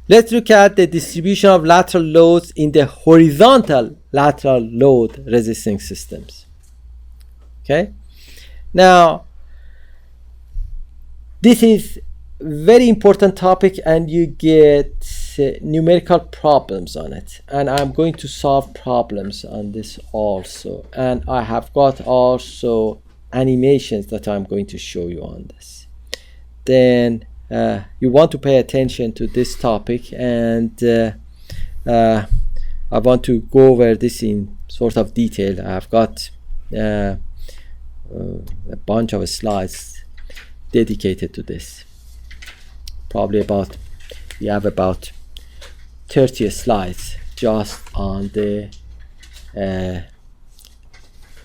Let's look at the distribution of lateral loads in the horizontal lateral load resisting systems. Okay, now this is very important topic, and you get numerical problems on it, and I'm going to solve problems on this also, and I have got also animations that I'm going to show you on this. Then you want to pay attention to this topic, and I want to go over this in sort of detail. I've got a bunch of slides dedicated to this. Probably we have about 30 slides just on the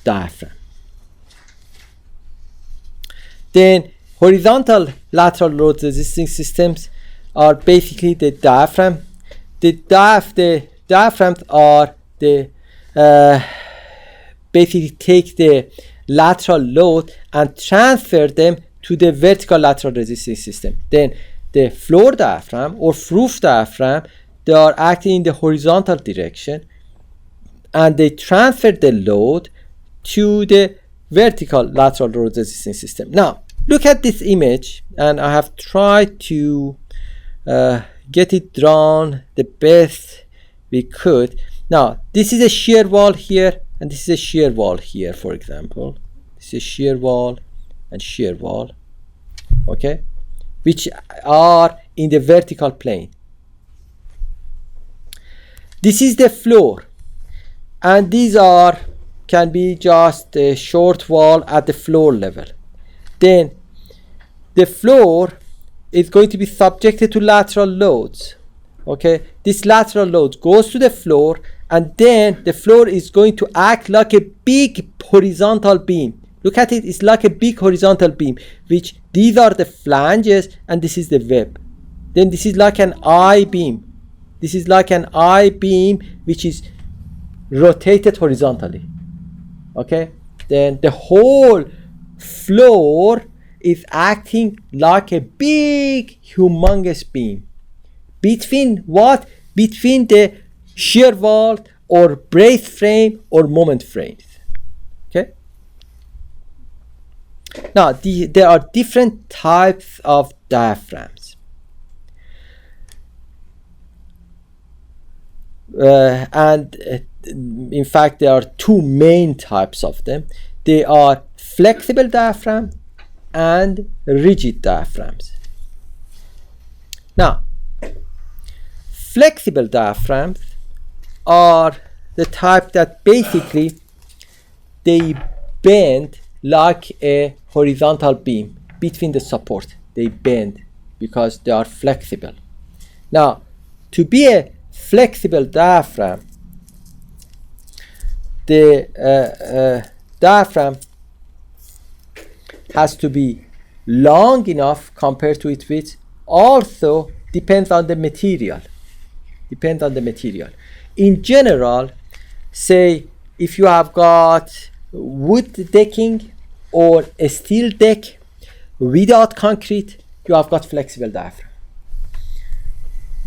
diaphragm. Then horizontal lateral load resisting systems are basically the diaphragm. The diaphragms are basically take the lateral load and transfer them to the vertical lateral resisting system. Then the floor diaphragm or roof diaphragm, they are acting in the horizontal direction, and they transfer the load to the vertical lateral load resisting system. Now look at this image, and I have tried to get it drawn the best we could. Now this is a shear wall here, and this is a shear wall here, for example. This is shear wall and shear wall, okay, which are in the vertical plane. This is the floor, and these can be just a short wall at the floor level. Then the floor is going to be subjected to lateral loads. Okay, this lateral load goes to the floor, and then the floor is going to act like a big horizontal beam. Look at it, it's like a big horizontal beam, which these are the flanges and this is the web. Then this is like an I-beam. This is like an I-beam which is rotated horizontally. Okay, then the whole floor is acting like a big humongous beam. Between what? Between the shear wall or brace frame or moment frames. Okay. Now there are different types of diaphragms. In fact, there are two main types of them. They are flexible diaphragm and rigid diaphragms. Now, flexible diaphragms are the type that basically they bend like a horizontal beam between the support. They bend because they are flexible. Now, to be a flexible diaphragm, the diaphragm has to be long enough compared to its width. Also depends on the material. In general, say if you have got wood decking or a steel deck without concrete, you have got flexible diaphragm.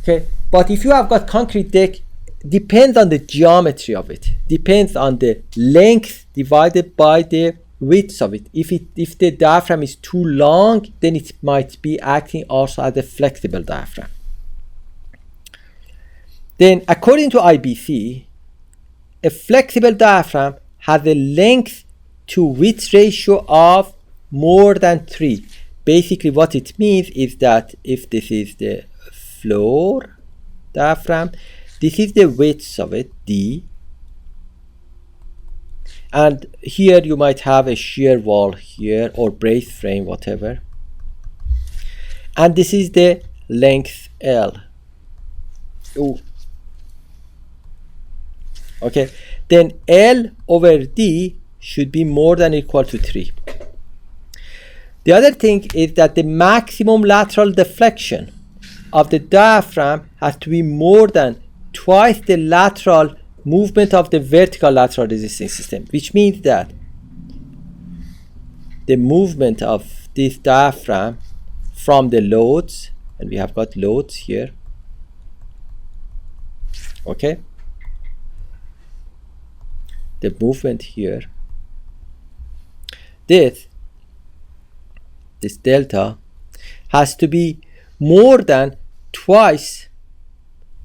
Okay, but if you have got concrete deck, depends on the geometry of it, depends on the length divided by the width of it. If the diaphragm is too long, then it might be acting also as a flexible diaphragm. Then according to IBC, a flexible diaphragm has a length to width ratio of more than 3. Basically what it means is that if this is the floor diaphragm, this is the width of it, D, and here you might have a shear wall here or brace frame, whatever, and this is the length L. Ooh. Okay, then L over D should be more than or equal to 3. The other thing is that the maximum lateral deflection of the diaphragm has to be more than twice the lateral movement of the vertical lateral resisting system, which means that the movement of this diaphragm from the loads, and we have got loads here, Okay, the movement here, this delta has to be more than twice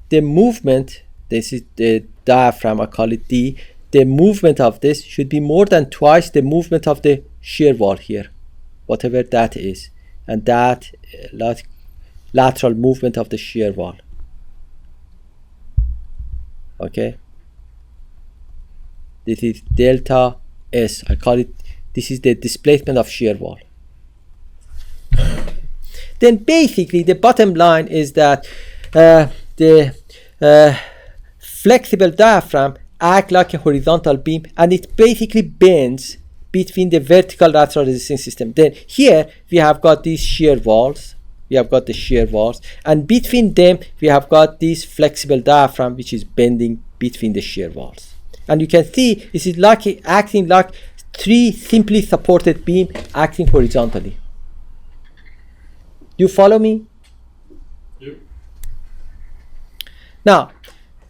the movement. This is the diaphragm, I call it D. The movement of this should be more than twice the movement of the shear wall here, whatever that is, and that lateral movement of the shear wall. Okay, this is delta S, I call it, this is the displacement of shear wall. Then basically the bottom line is that the flexible diaphragm acts like a horizontal beam, and it basically bends between the vertical lateral resisting system. Then here we have got these shear walls, and between them we have got this flexible diaphragm which is bending between the shear walls. And you can see this is like acting like three simply supported beam acting horizontally. You follow me? Yep. Now,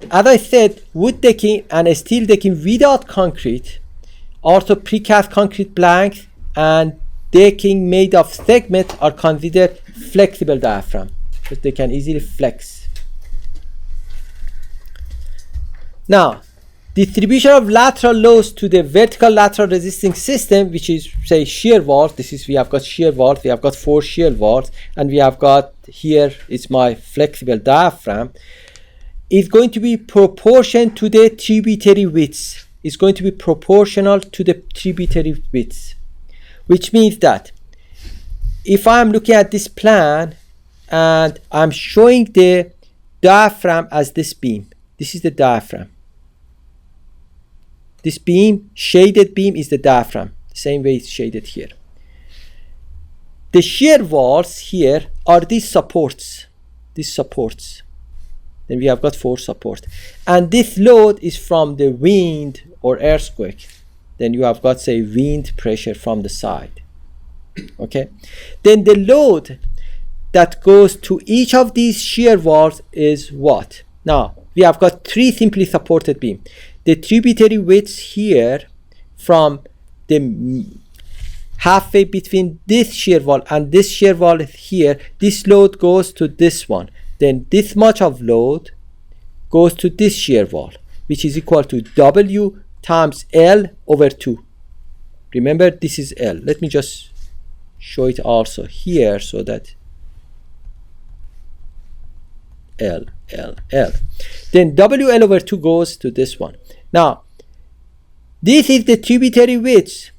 as I said, wood decking and steel decking without concrete, also precast concrete planks and decking made of segment are considered flexible diaphragm because they can easily flex. Now, distribution of lateral loads to the vertical lateral resisting system, which is say shear walls. This is, we have got shear walls, we have got 4 shear walls, and we have got here is my flexible diaphragm, is going to be proportional to the tributary widths. It's going to be proportional to the tributary widths, which means that if I'm looking at this plan and I'm showing the diaphragm as this beam, this is the diaphragm. This beam, shaded beam, is the diaphragm, the same way it's shaded here. The shear walls here are these supports. Then we have got 4 supports. And this load is from the wind or earthquake. Then you have got, say, wind pressure from the side. Okay. Then the load that goes to each of these shear walls is what? Now, we have got 3 simply supported beams. The tributary widths here from the halfway between this shear wall and this shear wall here, this load goes to this one. Then this much of load goes to this shear wall, which is equal to W times L over 2. Remember, this is L. Let me just show it also here so that L. Then WL over 2 goes to this one. Now, this is the tributary width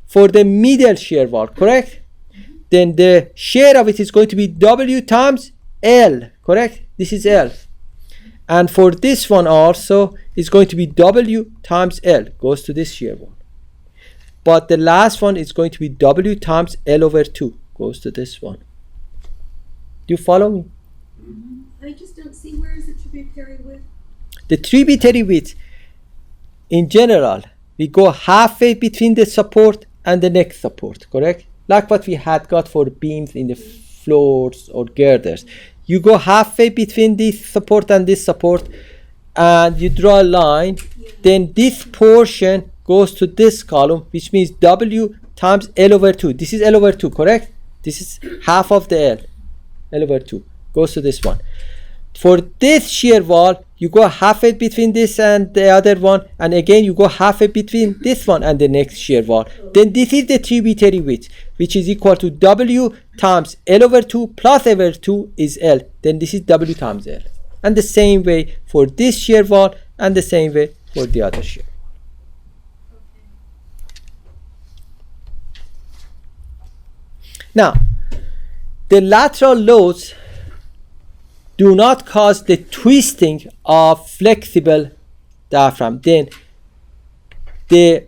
for the middle shear wall, correct? Then the share of it is going to be W times L, correct? This is L. And for this one also is going to be W times L, goes to this shear wall. But the last one is going to be W times L over 2, goes to this one. Do you follow me? I just don't see, where is the tributary width? The tributary width, in general, we go halfway between the support and the next support, correct? Like what we had got for beams in the floors or girders. You go halfway between this support and this support, and you draw a line. Then this portion goes to this column, which means W times L over 2. This is L over 2, correct? This is half of the L. L over 2 goes to this one. For this shear wall, you go halfway between this and the other one, and again you go halfway between this one and the next shear wall. Then this is the tributary width, which is equal to W times L over 2 plus L over 2 is L. Then this is W times L. And the same way for this shear wall, and the same way for the other shear. Now, the lateral loads do not cause the twisting of flexible diaphragm. Then the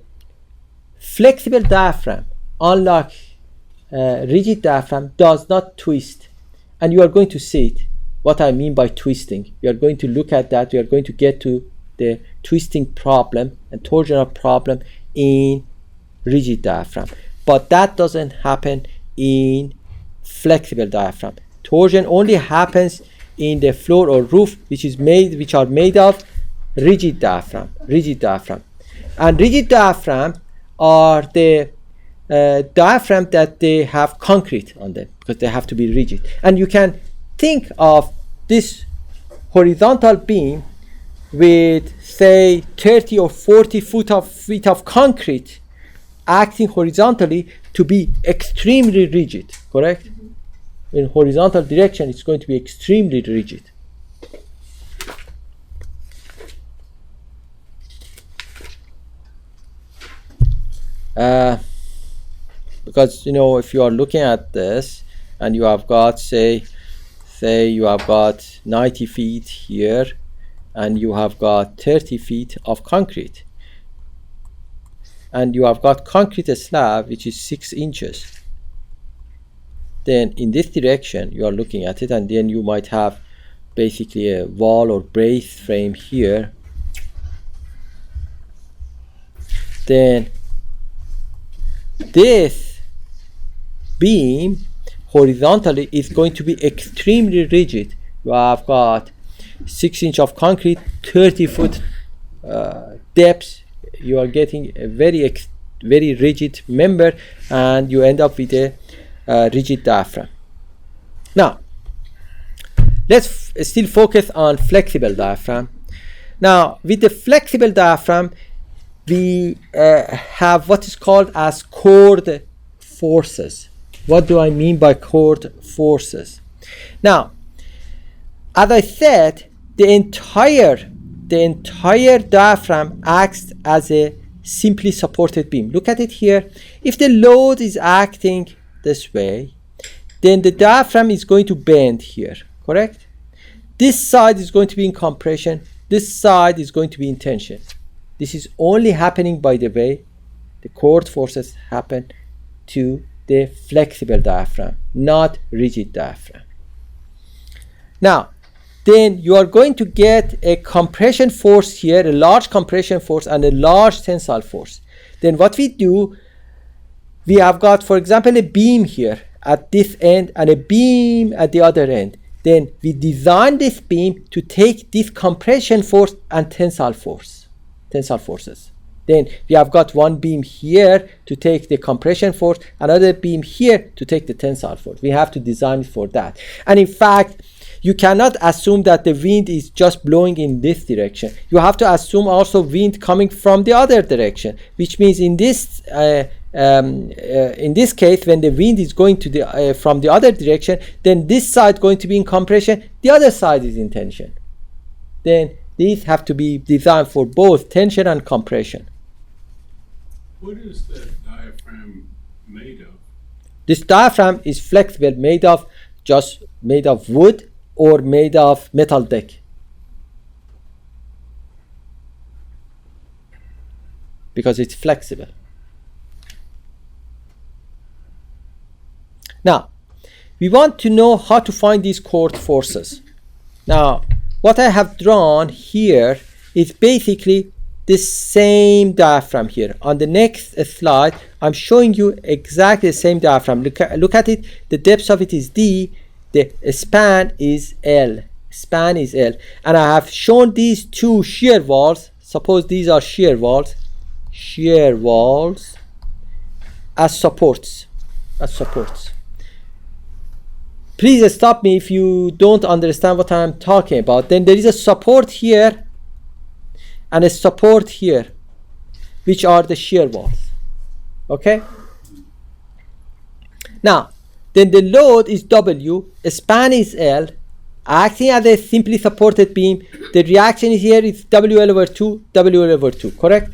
flexible diaphragm, unlike rigid diaphragm, does not twist. And you are going to see it, what I mean by twisting. We are going to look at that. We are going to get to the twisting problem and torsional problem in rigid diaphragm. But that doesn't happen in flexible diaphragm. Torsion only happens in the floor or roof which are made of rigid diaphragm. And rigid diaphragm are the diaphragm that they have concrete on them because they have to be rigid. And you can think of this horizontal beam with say 30 or 40 feet of concrete acting horizontally to be extremely rigid, correct? In horizontal direction it's going to be extremely rigid. Because if you are looking at this and you have got say you have got 90 feet here and you have got 30 feet of concrete and you have got concrete slab which is 6 inches, then in this direction you are looking at it, and then you might have basically a wall or brace frame here. Then this beam horizontally is going to be extremely rigid. You have got 6 inch of concrete, 30 foot depth. You are getting a very rigid member, and you end up with a rigid diaphragm. Now let's still focus on flexible diaphragm. Now with the flexible diaphragm we have what is called as chord forces. What do I mean by chord forces? Now, as I said, the entire diaphragm acts as a simply supported beam. Look at it here. If the load is acting this way, then the diaphragm is going to bend here, correct? This side is going to be in compression. This side is going to be in tension. This is only happening by the way the chord forces happen to the flexible diaphragm, not rigid diaphragm. Now, then you are going to get a compression force here, a large compression force and a large tensile force. Then what we do, we have got, for example, a beam here at this end and a beam at the other end. Then we design this beam to take this compression force and tensile forces. Then we have got one beam here to take the compression force, another beam here to take the tensile force. We have to design it for that. And in fact, you cannot assume that the wind is just blowing in this direction. You have to assume also wind coming from the other direction, which means in this case, when the wind is going to the from the other direction, then this side going to be in compression, the other side is in tension. Then these have to be designed for both tension and compression. What is that diaphragm made of? This diaphragm is flexible, made of wood or made of metal deck. Because it's flexible. Now, we want to know how to find these chord forces. Now, what I have drawn here is basically the same diaphragm here. On the next slide, I'm showing you exactly the same diaphragm. Look at it. The depth of it is D. The span is L. And I have shown these two shear walls. Suppose these are shear walls as supports. Please stop me if you don't understand what I'm talking about. Then there is a support here and a support here, which are the shear walls. Okay? Now, then the load is W, span is L, acting as a simply supported beam. The reaction here is WL over 2, correct?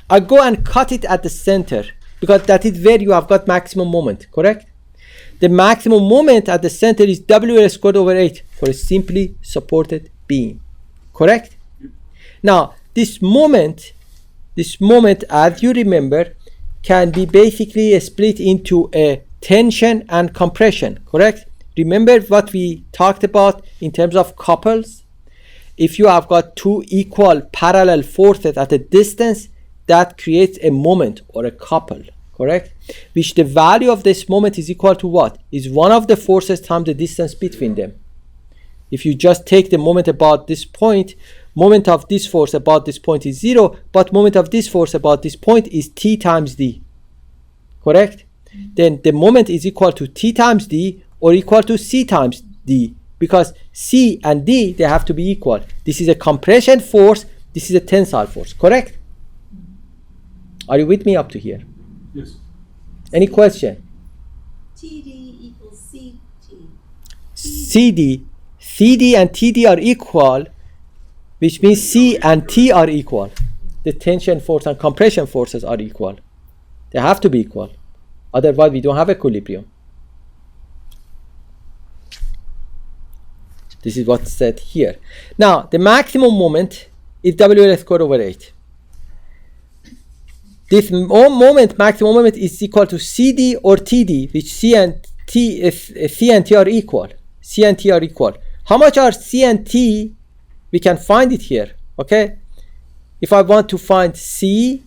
I go and cut it at the center because that is where you have got maximum moment, correct? The maximum moment at the center is WL squared over 8 for a simply supported beam, correct? Now, this moment, as you remember, can be basically split into a tension and compression, correct? Remember what we talked about in terms of couples? If you have got two equal parallel forces at a distance, that creates a moment or a couple, correct? Which the value of this moment is equal to what? Is one of the forces times the distance between them. If you just take the moment about this point, moment of this force about this point is 0, but moment of this force about this point is t times d. Correct? Then the moment is equal to t times d or equal to c times d, because c and d, they have to be equal. This is a compression force, this is a tensile force. Correct? Are you with me up to here? Yes. Any question? TD equals CT. CD and TD are equal, which means C and T are equal. The tension force and compression forces are equal. They have to be equal. Otherwise, we don't have equilibrium. This is what's said here. Now, the maximum moment is WL squared over 8. This maximum moment is equal to CD or TD, which C and T are equal. C and T are equal. How much are C and T? We can find it here. Okay. If I want to find C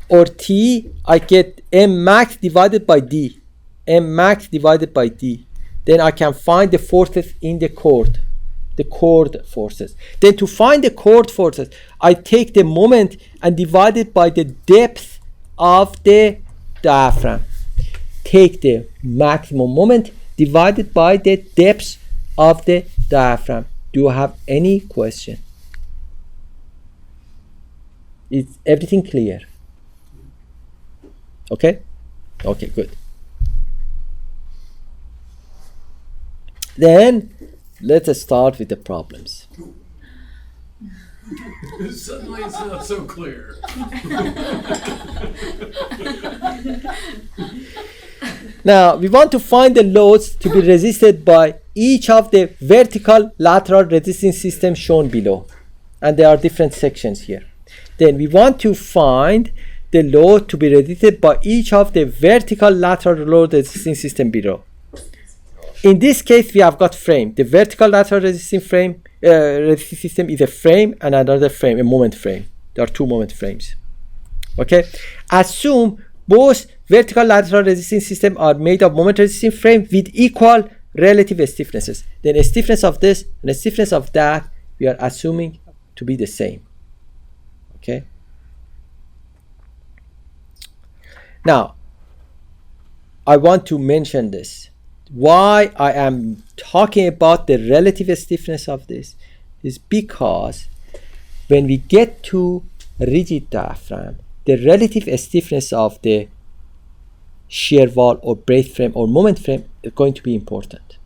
or T, I get M max divided by D. M max divided by D. Then I can find the forces in the chord. The chord forces. Then to find the chord forces, I take the moment and divide it by the depth of the diaphragm. Take the maximum moment divided by the depth of the diaphragm. Do you have any question? Is everything clear? Okay? Okay, good. Then let's start with the problems. Suddenly it's not so clear. Now, we want to find the loads to be resisted by each of the vertical lateral resisting systems shown below. And there are different sections here. Then we want to find the load to be resisted by each of the vertical lateral load resisting system below. In this case, we have got frame. The vertical lateral resisting frame resisting system is a frame and another frame, a moment frame. There are two moment frames. Okay. Assume both vertical lateral resisting system are made of moment resisting frame with equal relative stiffnesses. Then a stiffness of this and a stiffness of that, we are assuming to be the same. Okay. Now, I want to mention this. Why I am talking about the relative stiffness of this is because when we get to rigid diaphragm, the relative stiffness of the shear wall or brace frame or moment frame is going to be important.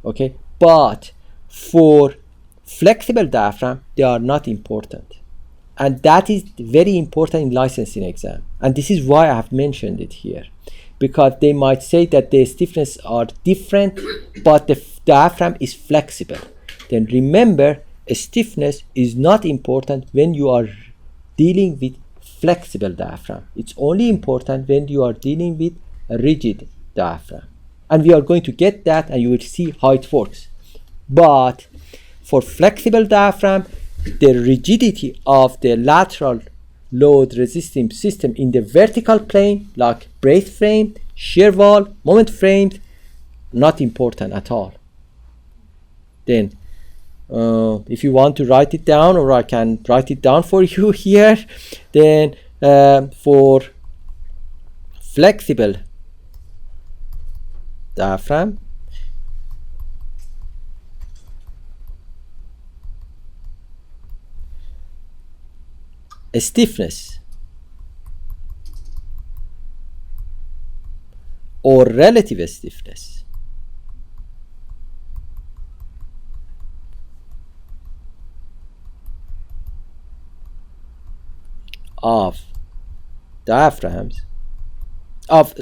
Okay, but for flexible diaphragm, they are not important. And that is very important in licensing exam. And this is why I have mentioned it here. Because they might say that the stiffness are different, but the diaphragm is flexible. Then remember, a stiffness is not important when you are dealing with flexible diaphragm. It's only important when you are dealing with a rigid diaphragm. And we are going to get that and you will see how it works. But for flexible diaphragm, the rigidity of the lateral load resisting system in the vertical plane, like brace frame, shear wall, moment frames, not important at all. Then if you want to write it down, or I can write it down for you here, then for flexible diaphragm, a stiffness or relative stiffness of diaphragms of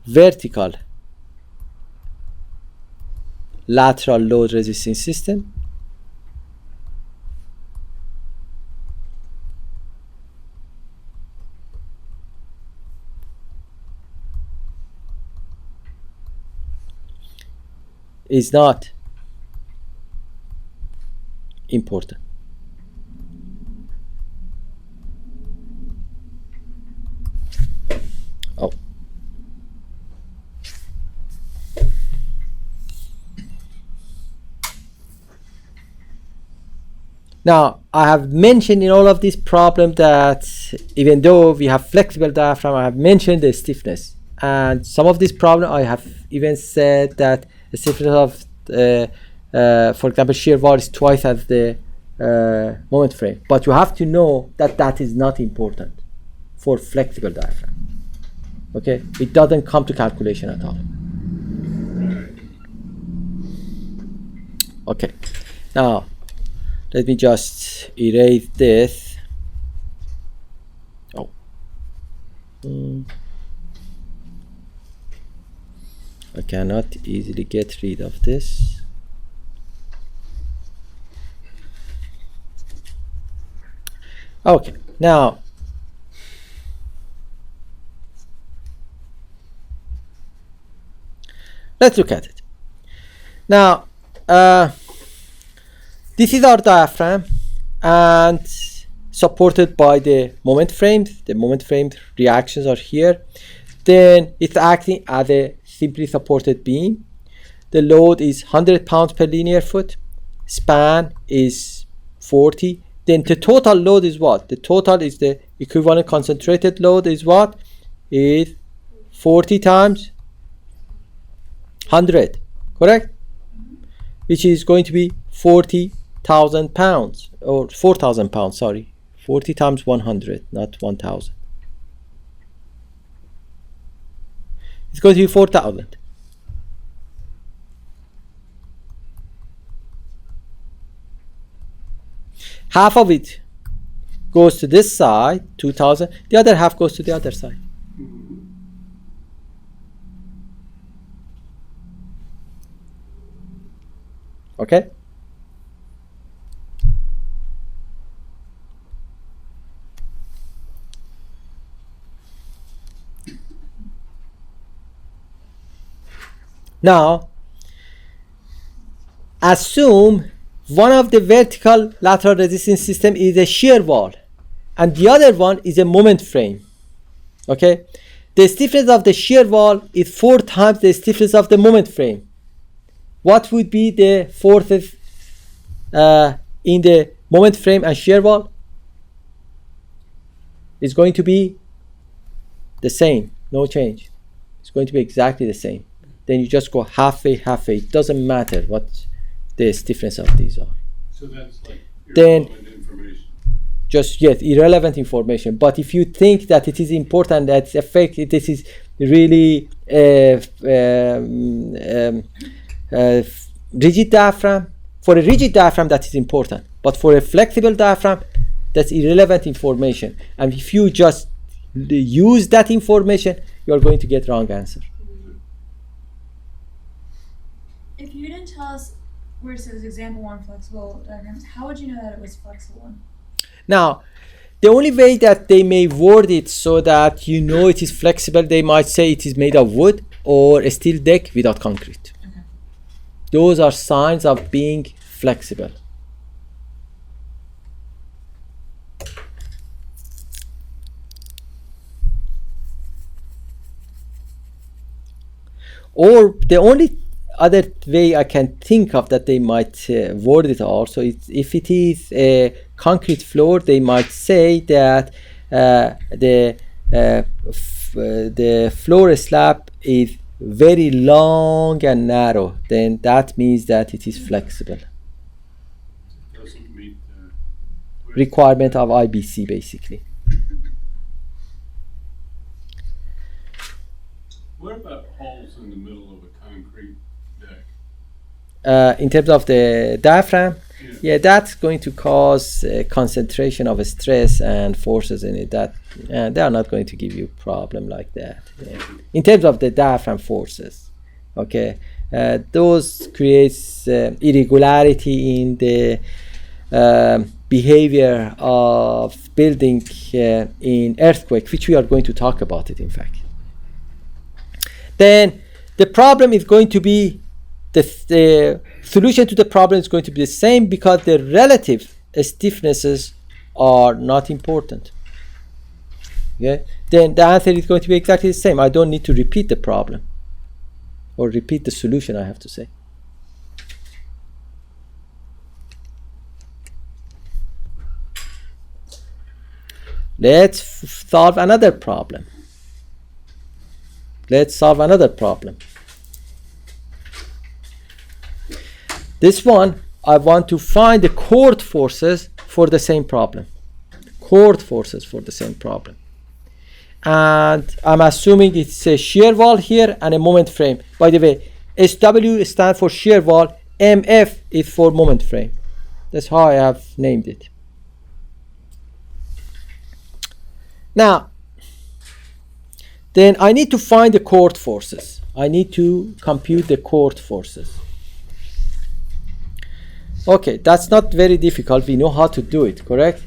vertical lateral load resisting system is not important. Oh. Now, I have mentioned in all of this problem that even though we have flexible diaphragm, I have mentioned the stiffness. And some of this problem, I have even said that the stiffness of, for example, shear wall is twice as the moment frame. But you have to know that that is not important for flexible diaphragm. Okay, it doesn't come to calculation at all. Okay, now let me just erase this. Oh. I cannot easily get rid of this. Okay, now let's look at it. Now, this is our diaphragm and supported by the moment frames. The moment frame reactions are here. Then it's acting as a simply supported beam. The load is 100 pounds per linear foot. Span is 40. Then the total load is what? The total is the equivalent concentrated load is what? Is 40 times 100, correct? Which is going to be 40,000 pounds or 4,000 pounds, sorry. 40 times 100, not 1,000. It's going to be 4,000. Half of it goes to this side, 2,000. The other half goes to the other side. Okay? Now, assume one of the vertical lateral resistance system is a shear wall and the other one is a moment frame. Okay? The stiffness of the shear wall is 4 times the stiffness of the moment frame. What would be the forces in the moment frame and shear wall? It's going to be the same, no change. It's going to be exactly the same. Then you just go halfway, halfway. It doesn't matter what the stiffness of these are. So that's like Then- irrelevant information. Just yes, irrelevant information. But if you think that it is important, that effect, this is really rigid diaphragm. For a rigid diaphragm, that is important. But for a flexible diaphragm, that's irrelevant information. And if you just use that information, you are going to get wrong answer. If you didn't tell us where it says example 1 flexible diagrams, how would you know that it was flexible one? Now, the only way that they may word it so that you know it is flexible, they might say it is made of wood or a steel deck without concrete. Okay. Those are signs of being flexible. Or the only other way I can think of that they might word it also is if it is a concrete floor, they might say that the floor slab is very long and narrow. Then that means that it is flexible. Doesn't meet the Requirement of IBC basically. What about holes in the middle of a concrete deck? In terms of the diaphragm, Yeah. yeah, that's going to cause concentration of stress and forces in it. That they are not going to give you problem like that. Yeah. In terms of the diaphragm forces, okay, those creates irregularity in the behavior of building in earthquake, which we are going to talk about it. In fact, then the problem is going to be the solution to the problem is going to be the same because the relative stiffnesses are not important. Okay? Then the answer is going to be exactly the same. I don't need to repeat the problem or repeat the solution, I have to say. Let's solve another problem. Let's solve another problem. This one, I want to find the chord forces for the same problem. Chord forces for the same problem. And I'm assuming it's a shear wall here and a moment frame. By the way, SW stands for shear wall, MF is for moment frame. That's how I have named it. Now, then I need to find the chord forces. I need to compute the chord forces. Okay, that's not very difficult. We know how to do it, correct?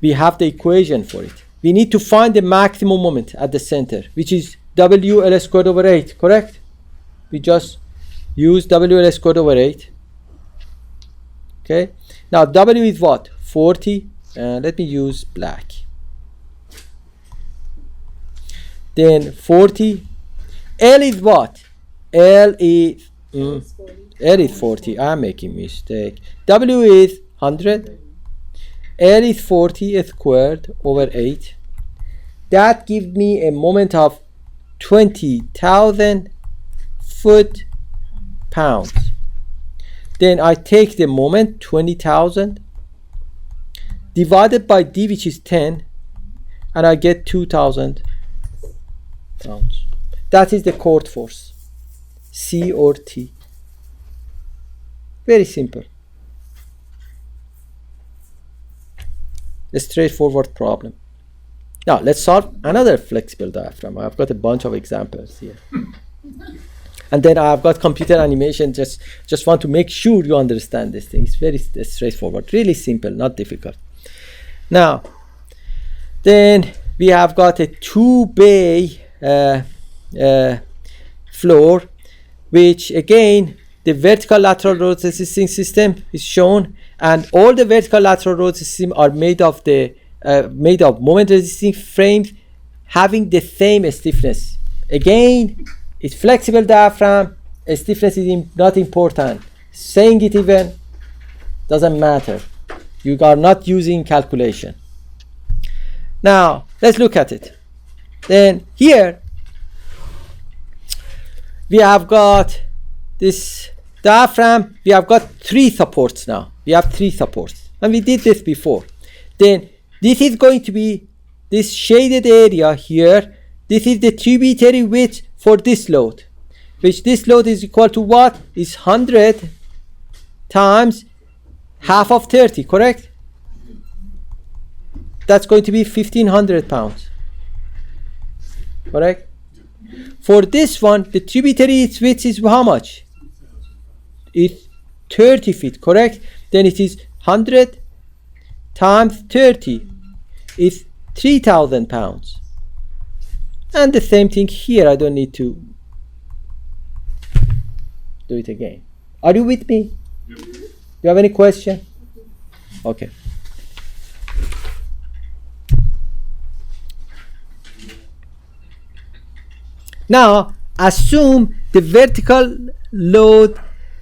We have the equation for it. We need to find the maximum moment at the center, which is WL squared over 8, correct? We just use WL squared over 8. Okay, now W is what? 40. Let me use black. Then 40. L is what? L is L is 40. I'm making mistake. W is 100. L is 40 squared over 8. That gives me a moment of 20,000 foot-pounds. Then I take the moment, 20,000, divided by D, which is 10, and I get 2,000 pounds. That is the chord force, C or T. Very simple. A straightforward problem. Now let's solve another flexible diaphragm. I've got a bunch of examples here. And then I've got computer animation. Just want to make sure you understand this thing. It's very straightforward, really simple, not difficult. Now, then we have got a 2-bay floor, which again the vertical lateral load resisting system is shown, and all the vertical lateral load system are made of moment resisting frames having the same stiffness. Again, it's flexible diaphragm. Stiffness is not important. Saying it even doesn't matter. You are not using calculation. Now let's look at it. Then here we have got this diaphragm. We have got 3 supports now. We have 3 supports, and we did this before. Then this is going to be this shaded area here. This is the tributary width for this load, which this load is equal to what? Is 100 times half of 30, correct? That's going to be 1,500 pounds, correct? For this one, the tributary width is how much? It's 30 feet, correct? Then it is 100 times 30 is 3,000 pounds. And the same thing here. I don't need to do it again. Are you with me? Do you have any question? Okay. Now assume the vertical load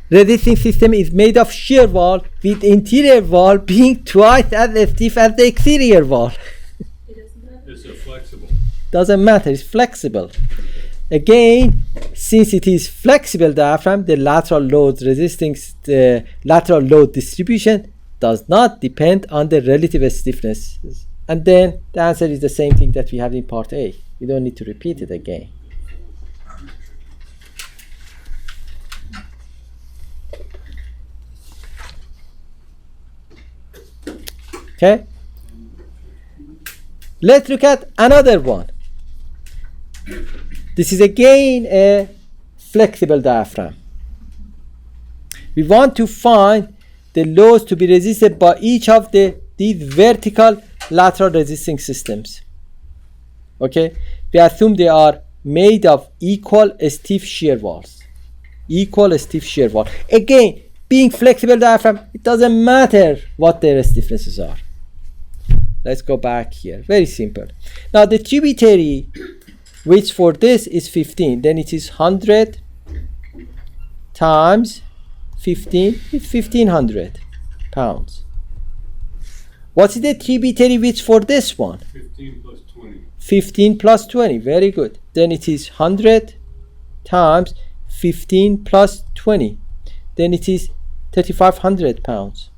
resisting system is made of shear wall, with interior wall being twice as stiff as the exterior wall. It's a flexible. Doesn't matter, it's flexible. Again, since it is flexible diaphragm, the lateral load distribution does not depend on the relative stiffness. And then the answer is the same thing that we have in part A. We don't need to repeat it again. Okay, let's look at another one. This is again a flexible diaphragm. We want to find the loads to be resisted by each of these vertical lateral resisting systems. Okay, we assume they are made of equal stiff shear walls. Equal stiff shear wall. Again, being flexible diaphragm, it doesn't matter what their stiffnesses are. Let's go back here. Very simple. Now the tributary, which for this is 15, then it is 100 times 15 is 1,500 pounds. What is the tributary width for this one? 15 plus 20. 15 plus 20. Very good. Then it is 100 times 15 plus 20. Then it is 3,500 pounds.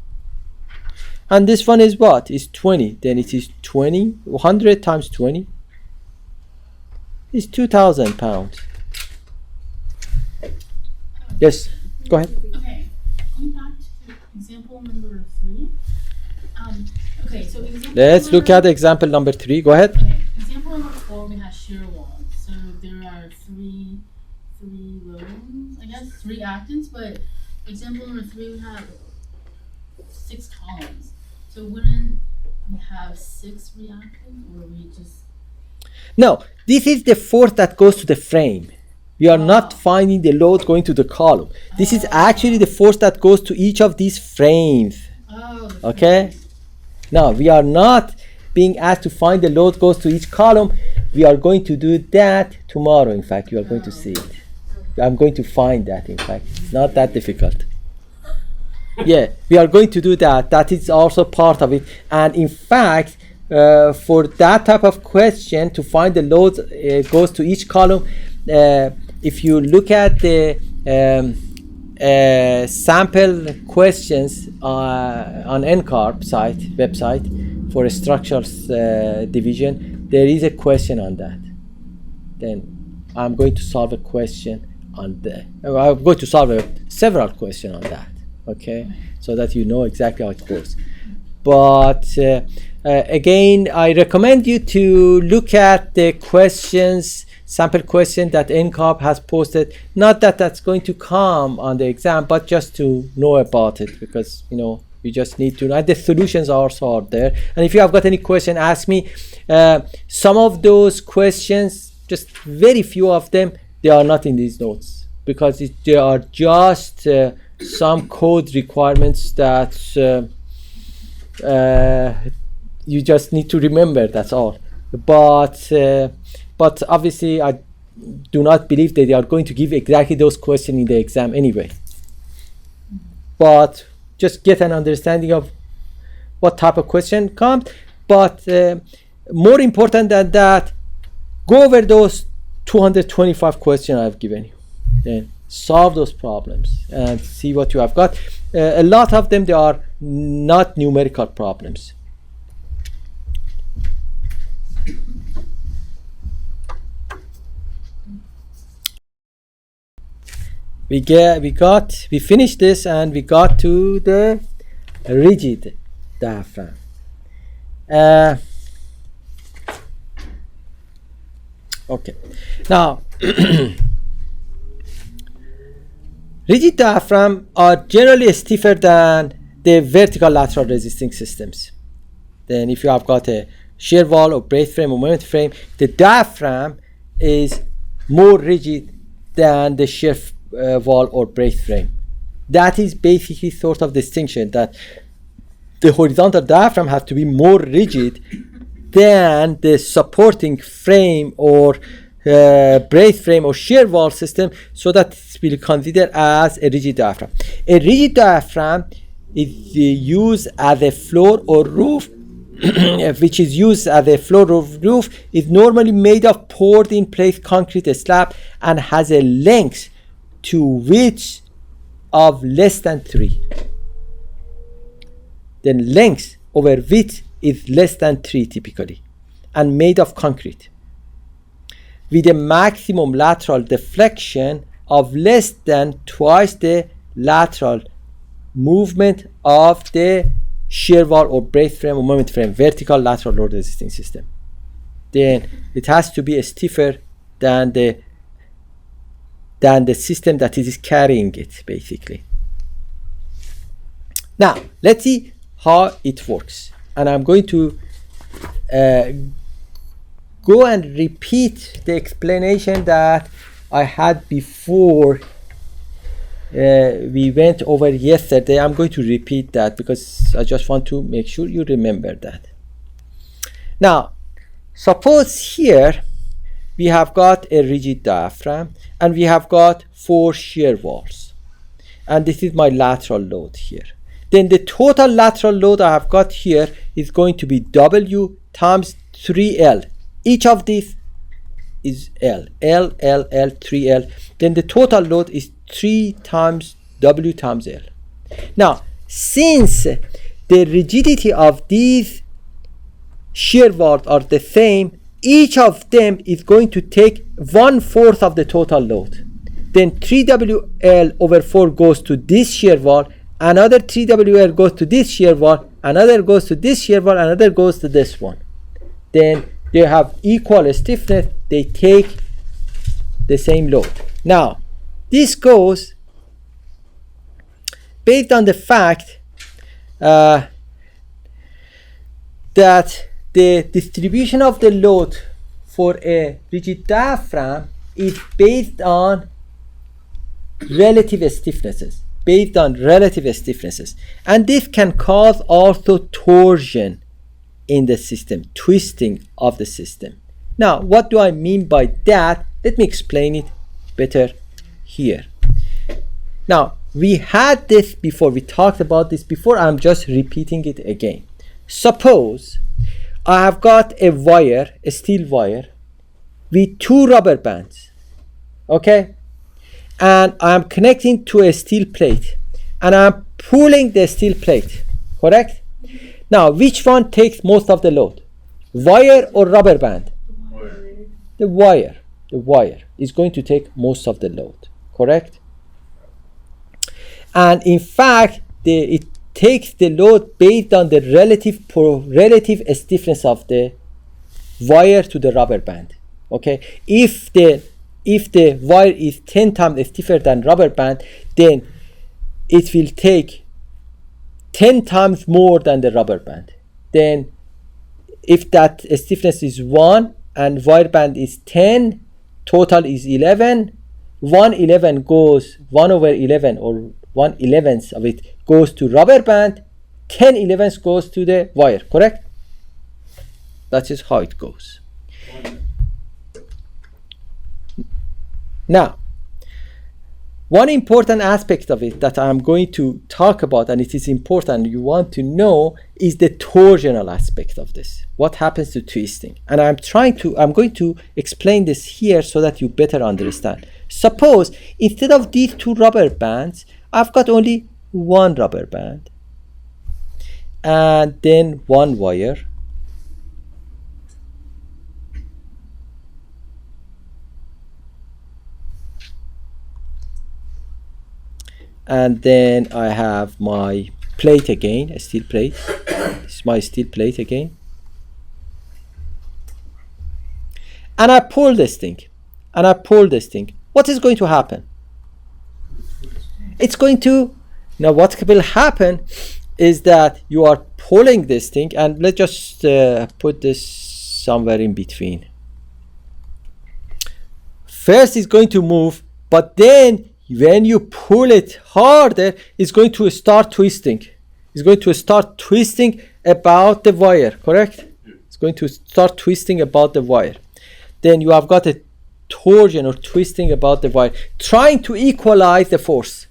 And this one is what? Is 20. Then it is 20. 100 times 20 is 2,000 pounds. Yes, go ahead. Okay, going back to example number 3. Okay, so example Let's look at number- example number 3. Go ahead. Okay, example number 4, we have shear walls. So there are three rows, I guess, 3 actants, but example number 3, we have 6 columns. So wouldn't we have 6 reactants, or we just? No, this is the force that goes to the frame. We are not finding the load going to the column. This is actually the force that goes to each of these frames. Oh. Okay? Now, we are not being asked to find the load goes to each column. We are going to do that tomorrow. In fact, you are going to see it. I'm going to find that, in fact. It's not that difficult. Yeah, we are going to do that. That is also part of it. And in fact, for that type of question, to find the load goes to each column, if you look at the sample questions on NCARB website for a structures division, there is a question on that. Then I'm going to solve a question on that. I'm going to solve several questions on that. Okay, so that you know exactly how it goes. But again, I recommend you to look at the questions, sample question that NCARB has posted. Not that that's going to come on the exam, but just to know about it, because you know we just need to know. And the solutions also are there. And if you have got any question, ask me. Some of those questions, just very few of them, they are not in these notes, because they are just some code requirements that you just need to remember. That's all. But obviously, I do not believe that they are going to give exactly those questions in the exam anyway. But just get an understanding of what type of question comes. But more important than that, go over those 225 questions I've given you. Then solve those problems and see what you have got. A lot of them, they are not numerical problems. We finished this and we got to the rigid diaphragm. Okay, now rigid diaphragm are generally stiffer than the vertical lateral resisting systems. Then if you have got a shear wall or brace frame or moment frame, the diaphragm is more rigid than the shear wall or brace frame. That is basically sort of distinction, that the horizontal diaphragm has to be more rigid than the supporting frame or brace frame or shear wall system, so that it will be considered as a rigid diaphragm. A rigid diaphragm is used as a floor or roof, which is used as a floor or roof, is normally made of poured in place concrete slab and has a length to width of less than 3. Then length over width is less than 3 typically, and made of concrete, with a maximum lateral deflection of less than twice the lateral movement of the shear wall or brace frame or moment frame, vertical lateral load resisting system. Then it has to be stiffer than the system that is carrying it, basically. Now let's see how it works, and I'm going to go and repeat the explanation that I had before we went over yesterday. I'm going to repeat that because I just want to make sure you remember that. Now, suppose here we have got a rigid diaphragm and we have got 4 shear walls, and this is my lateral load here. then the total lateral load I have got here is going to be W times 3L. Each of these is L, 3L. Then the total load is 3 times W times L. Now, since the rigidity of these shear walls are the same, each of them is going to take 1/4 of the total load. Then 3WL over 4 goes to this shear wall, another 3WL goes to this shear wall, another goes to this shear wall, another goes to this one. Then they have equal stiffness, they take the same load. Now, this goes based on the fact that the distribution of the load for a rigid diaphragm is based on relative stiffnesses, and this can cause also torsion in the system, twisting of the system. Now, what do I mean by that? Let me explain it better here. Now, we had this before, we talked about this before, I'm just repeating it again. Suppose I have got a wire, a steel wire, with 2 rubber bands, okay? And I'm connecting to a steel plate, and I'm pulling the steel plate, correct? Now, which one takes most of the load? Wire or rubber band? The wire. The wire is going to take most of the load, correct? And in fact, it takes the load based on the relative stiffness of the wire to the rubber band. Okay, if the wire is 10 times stiffer than rubber band, then it will take 10 times more than the rubber band. Then if that stiffness is 1 and wire band is 10, total is 11. 1/11 goes 1/11 or 1/11 of it goes to rubber band, 10/11 goes to the wire, correct? That is how it goes. Now, one important aspect of it that I'm going to talk about, and it is important you want to know, is the torsional aspect of this. What happens to twisting? And I'm going to explain this here so that you better understand. Suppose instead of these 2 rubber bands, I've got only 1 rubber band and then 1 wire, and then I have my plate again, a steel plate. This is my steel plate again, and I pull this thing, what is going to happen? It's going to, now what will happen is that you are pulling this thing, and let's just put this somewhere in between. First it's going to move, but then when you pull it harder, it's going to start twisting. It's going to start twisting about the wire, correct? It's going to start twisting about the wire. Then you have got a torsion or twisting about the wire, trying to equalize the force.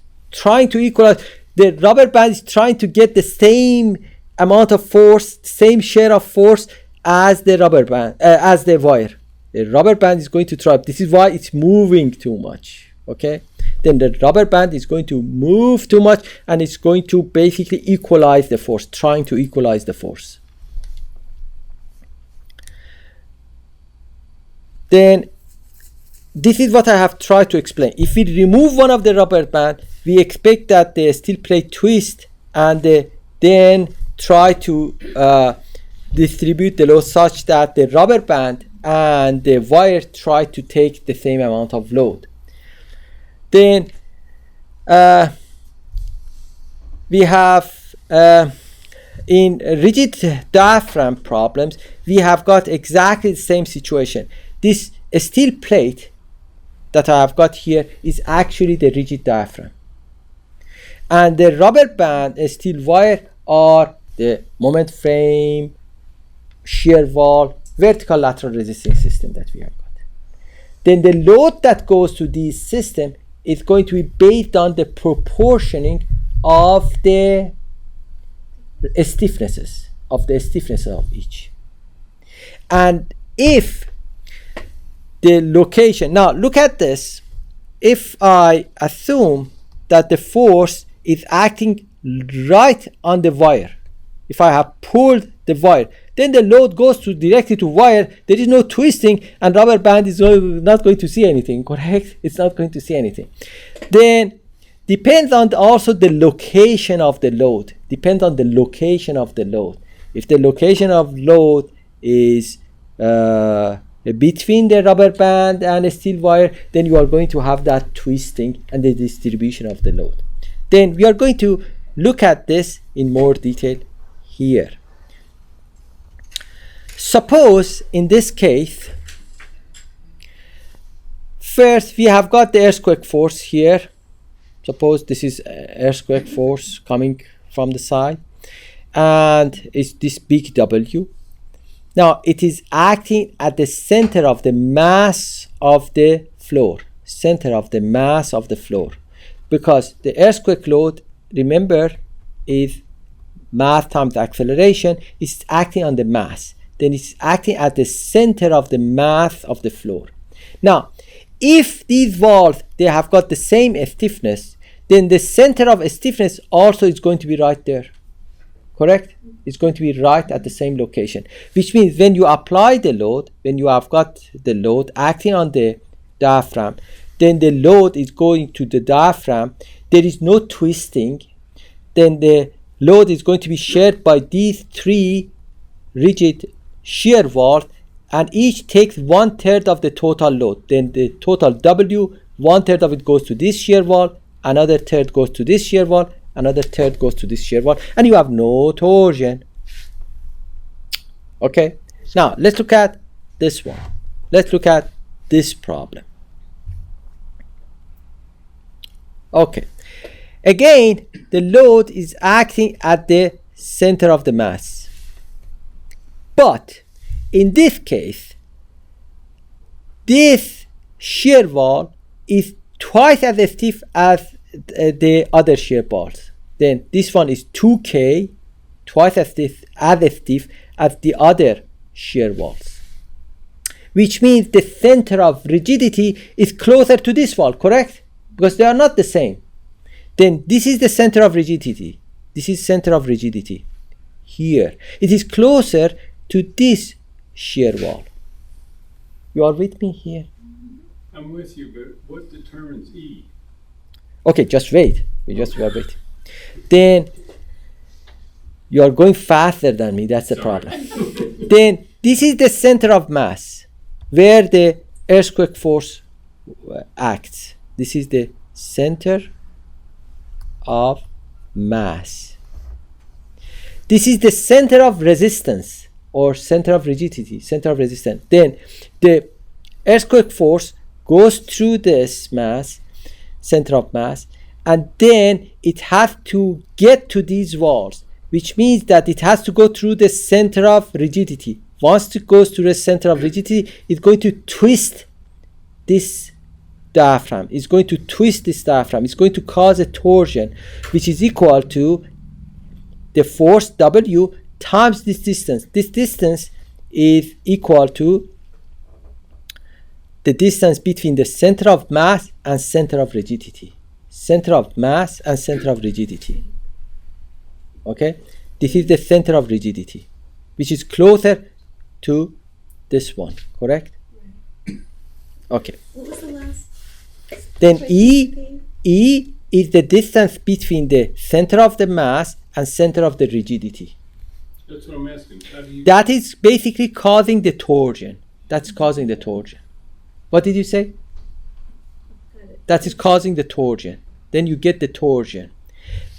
The rubber band is trying to get the same amount of force, same share of force as the rubber band, as the wire. The rubber band is going to try. This is why it's moving too much. Okay. Then the rubber band is going to move too much, and it's going to basically equalize the force, trying to equalize the force. Then this is what I have tried to explain. If we remove one of the rubber band, we expect that the steel plate twist and then try to distribute the load such that the rubber band and the wire try to take the same amount of load. Then we have in rigid diaphragm problems, we have got exactly the same situation. This steel plate that I have got here is actually the rigid diaphragm, and the rubber band and steel wire are the moment frame, shear wall, vertical lateral resisting system that we have got. Then the load that goes to this system is going to be based on the proportioning of the stiffnesses of the stiffness of each. And if the location, now look at this, if I assume that the force is acting right on the wire, if I have pulled the wire, then the load goes directly to wire. There is no twisting, and rubber band is not going to see anything, correct? It's not going to see anything. Then depends on also the location of the load. Depends on the location of the load. If the location of load is between the rubber band and a steel wire, then you are going to have that twisting and the distribution of the load. Then we are going to look at this in more detail here. Suppose in this case, first we have got the earthquake force here. Suppose this is earthquake force coming from the side, and it's this big W. Now it is acting at the center of the mass of the floor, center of the mass of the floor, because the earthquake load, remember, is mass times acceleration. It's acting on the mass. Then it's acting at the center of the mass of the floor. Now, if these walls, they have got the same stiffness, then the center of stiffness also is going to be right there. Correct? It's going to be right at the same location. Which means when you apply the load, when you have got the load acting on the diaphragm, then the load is going to the diaphragm. There is no twisting. Then the load is going to be shared by these three rigid shear walls, and each takes 1/3 of the total load. Then the total W, 1/3 of it goes to this shear wall, another third goes to this shear wall, another third goes to this shear wall, and you have no torsion. Okay, now let's look at this one. Let's look at this problem. Okay, again the load is acting at the center of the mass, but in this case this shear wall is twice as stiff as the other shear walls. Then this one is 2K, twice as stiff as the other shear walls, which means the center of rigidity is closer to this wall, correct? Because they are not the same. Then this is the center of rigidity. This is center of rigidity here. It is closer to this shear wall. You are with me here? I'm with you, but what determines E? Okay, just wait. You just wait. Then you are going faster than me. That's the problem. Then this is the center of mass where the earthquake force acts. This is the center of mass. This is the center of resistance or center of rigidity, center of resistance. Then the earthquake force goes through this mass, center of mass, and then it has to get to these walls, which means that it has to go through the center of rigidity. Once it goes to the center of rigidity, it's going to twist this diaphragm. It's going to twist this diaphragm. It's going to cause a torsion, which is equal to the force W times this distance. This distance is equal to the distance between the center of mass and center of rigidity. Center of mass and center of rigidity. Okay? This is the center of rigidity, which is closer to this one, correct? Okay. What was the last? Then Page? E is the distance between the center of the mass and center of the rigidity. That's what I'm asking. How do you? That is basically causing the torsion. That's causing the torsion. What did you say? Got it. That is causing the torsion. Then you get the torsion.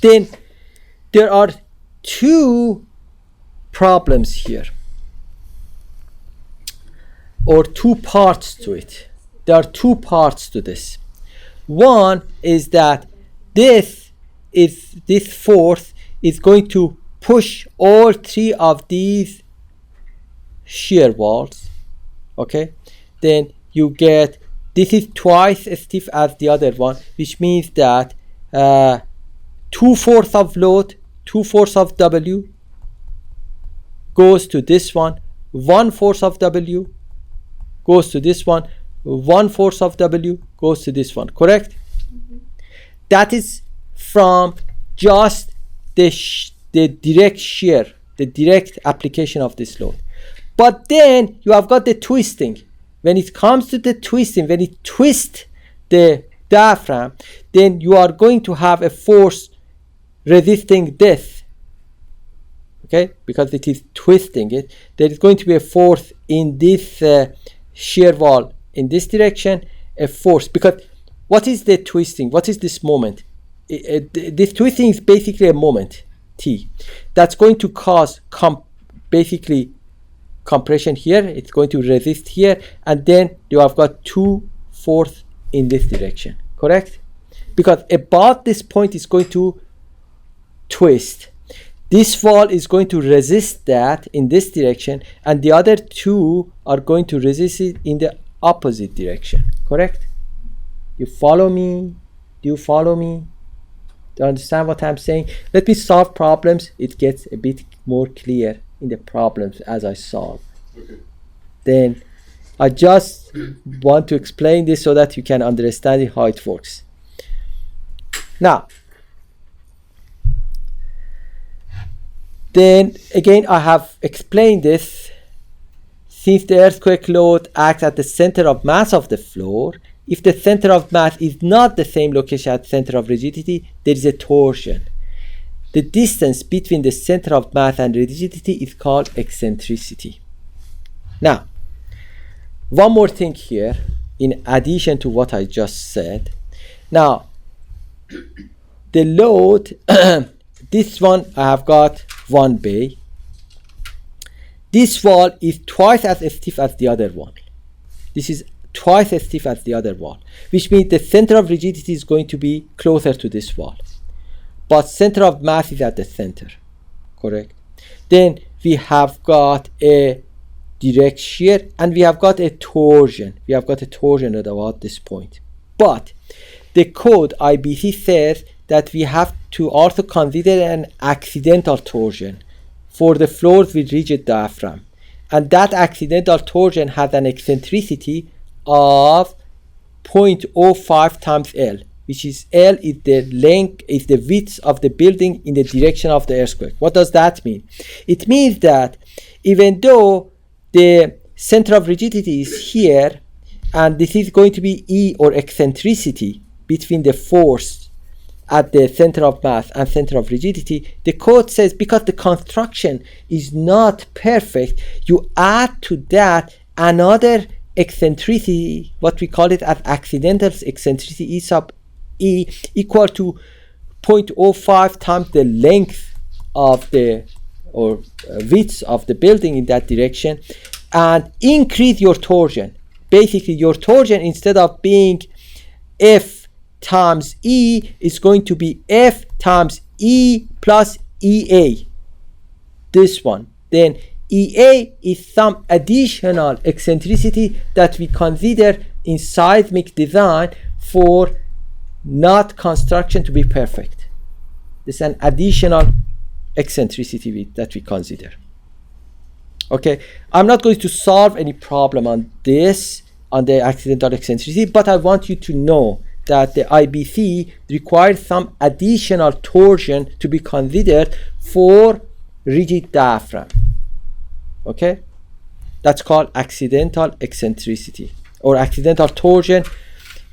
Then there are two problems here, or two parts to it. There are two parts to this. One is that this force is going to push all three of these shear walls. Okay, then you get, this is twice as stiff as the other one, which means that 2/4 of load 2 force of W goes to this one, 1 force of W goes to this one, 1 force of W goes to this one, correct? That is from just the direct shear, the direct application of this load. But then you have got the twisting. When it comes to the twisting, when it twists the diaphragm, then you are going to have a force resisting this. Okay, because it is twisting it. There is going to be a force in this shear wall in this direction, a force. Because what is the twisting? What is this moment? This twisting is basically a moment, T, that's going to cause basically compression here. It's going to resist here, and then you have got 2 force in this direction, correct? Because about this point is going to twist. This wall is going to resist that in this direction, and the other 2 are going to resist it in the opposite direction, correct? You follow me? Do you follow me? Do you understand what I'm saying? Let me solve problems. It gets a bit more clear in the problems as I solve. Okay. Then I just want to explain this so that you can understand how it works. Now, then again, I have explained this. Since the earthquake load acts at the center of mass of the floor, if the center of mass is not the same location as center of rigidity, there is a torsion. The distance between the center of mass and rigidity is called eccentricity. Now, one more thing here, in addition to what I just said. Now, the load, this one I have got 1 bay. This wall is twice as stiff as the other one. This is twice as stiff as the other wall, which means the center of rigidity is going to be closer to this wall. But center of mass is at the center, correct? Then we have got a direct shear and we have got a torsion. We have got a torsion at about this point. But the code IBC says that we have to also consider an accidental torsion for the floors with rigid diaphragm. And that accidental torsion has an eccentricity of 0.05 times L, which is L is the length, is the width of the building in the direction of the earthquake. What does that mean? It means that even though the center of rigidity is here, and this is going to be E, or eccentricity, between the force at the center of mass and center of rigidity, the code says because the construction is not perfect, you add to that another eccentricity, what we call it as accidental eccentricity, E sub E, equal to 0.05 times the length of the, or width of the building in that direction, and increase your torsion. Basically, your torsion, instead of being F times E, is going to be F times E plus EA. This one. Then EA is some additional eccentricity that we consider in seismic design for not construction to be perfect. This is an additional eccentricity that we consider. Okay, I'm not going to solve any problem on this, on the accidental eccentricity, but I want you to know that the IBC requires some additional torsion to be considered for rigid diaphragm. Okay, that's called accidental eccentricity or accidental torsion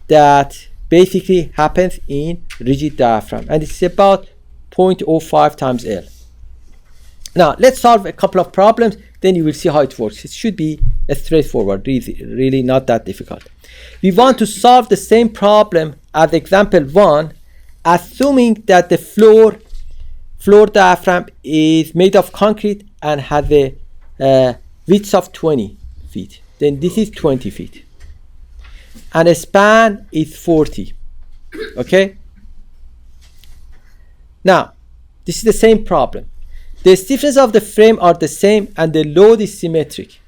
that basically happens in rigid diaphragm, and it's about 0.05 times L. Now let's solve a couple of problems, then you will see how it works. It should be straightforward, really not that difficult. We want to solve the same problem as example 1, assuming that the floor diaphragm is made of concrete and has a width of 20 feet. Then this is 20 feet. And a span is 40. Okay? Now, this is the same problem. The stiffness of the frame are the same and the load is symmetric.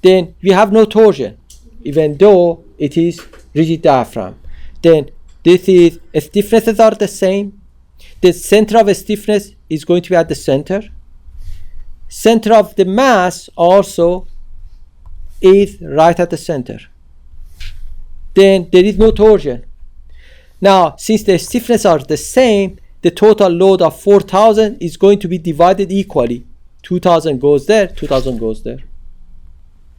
Then we have no torsion, even though it is rigid diaphragm. Then this is stiffnesses are the same The center of stiffness is going to be at the center. Center of the mass also is right at the center. Then there is no torsion. Now, since the stiffness are the same, the total load of 4,000 is going to be divided equally. 2,000 goes there, 2,000 goes there.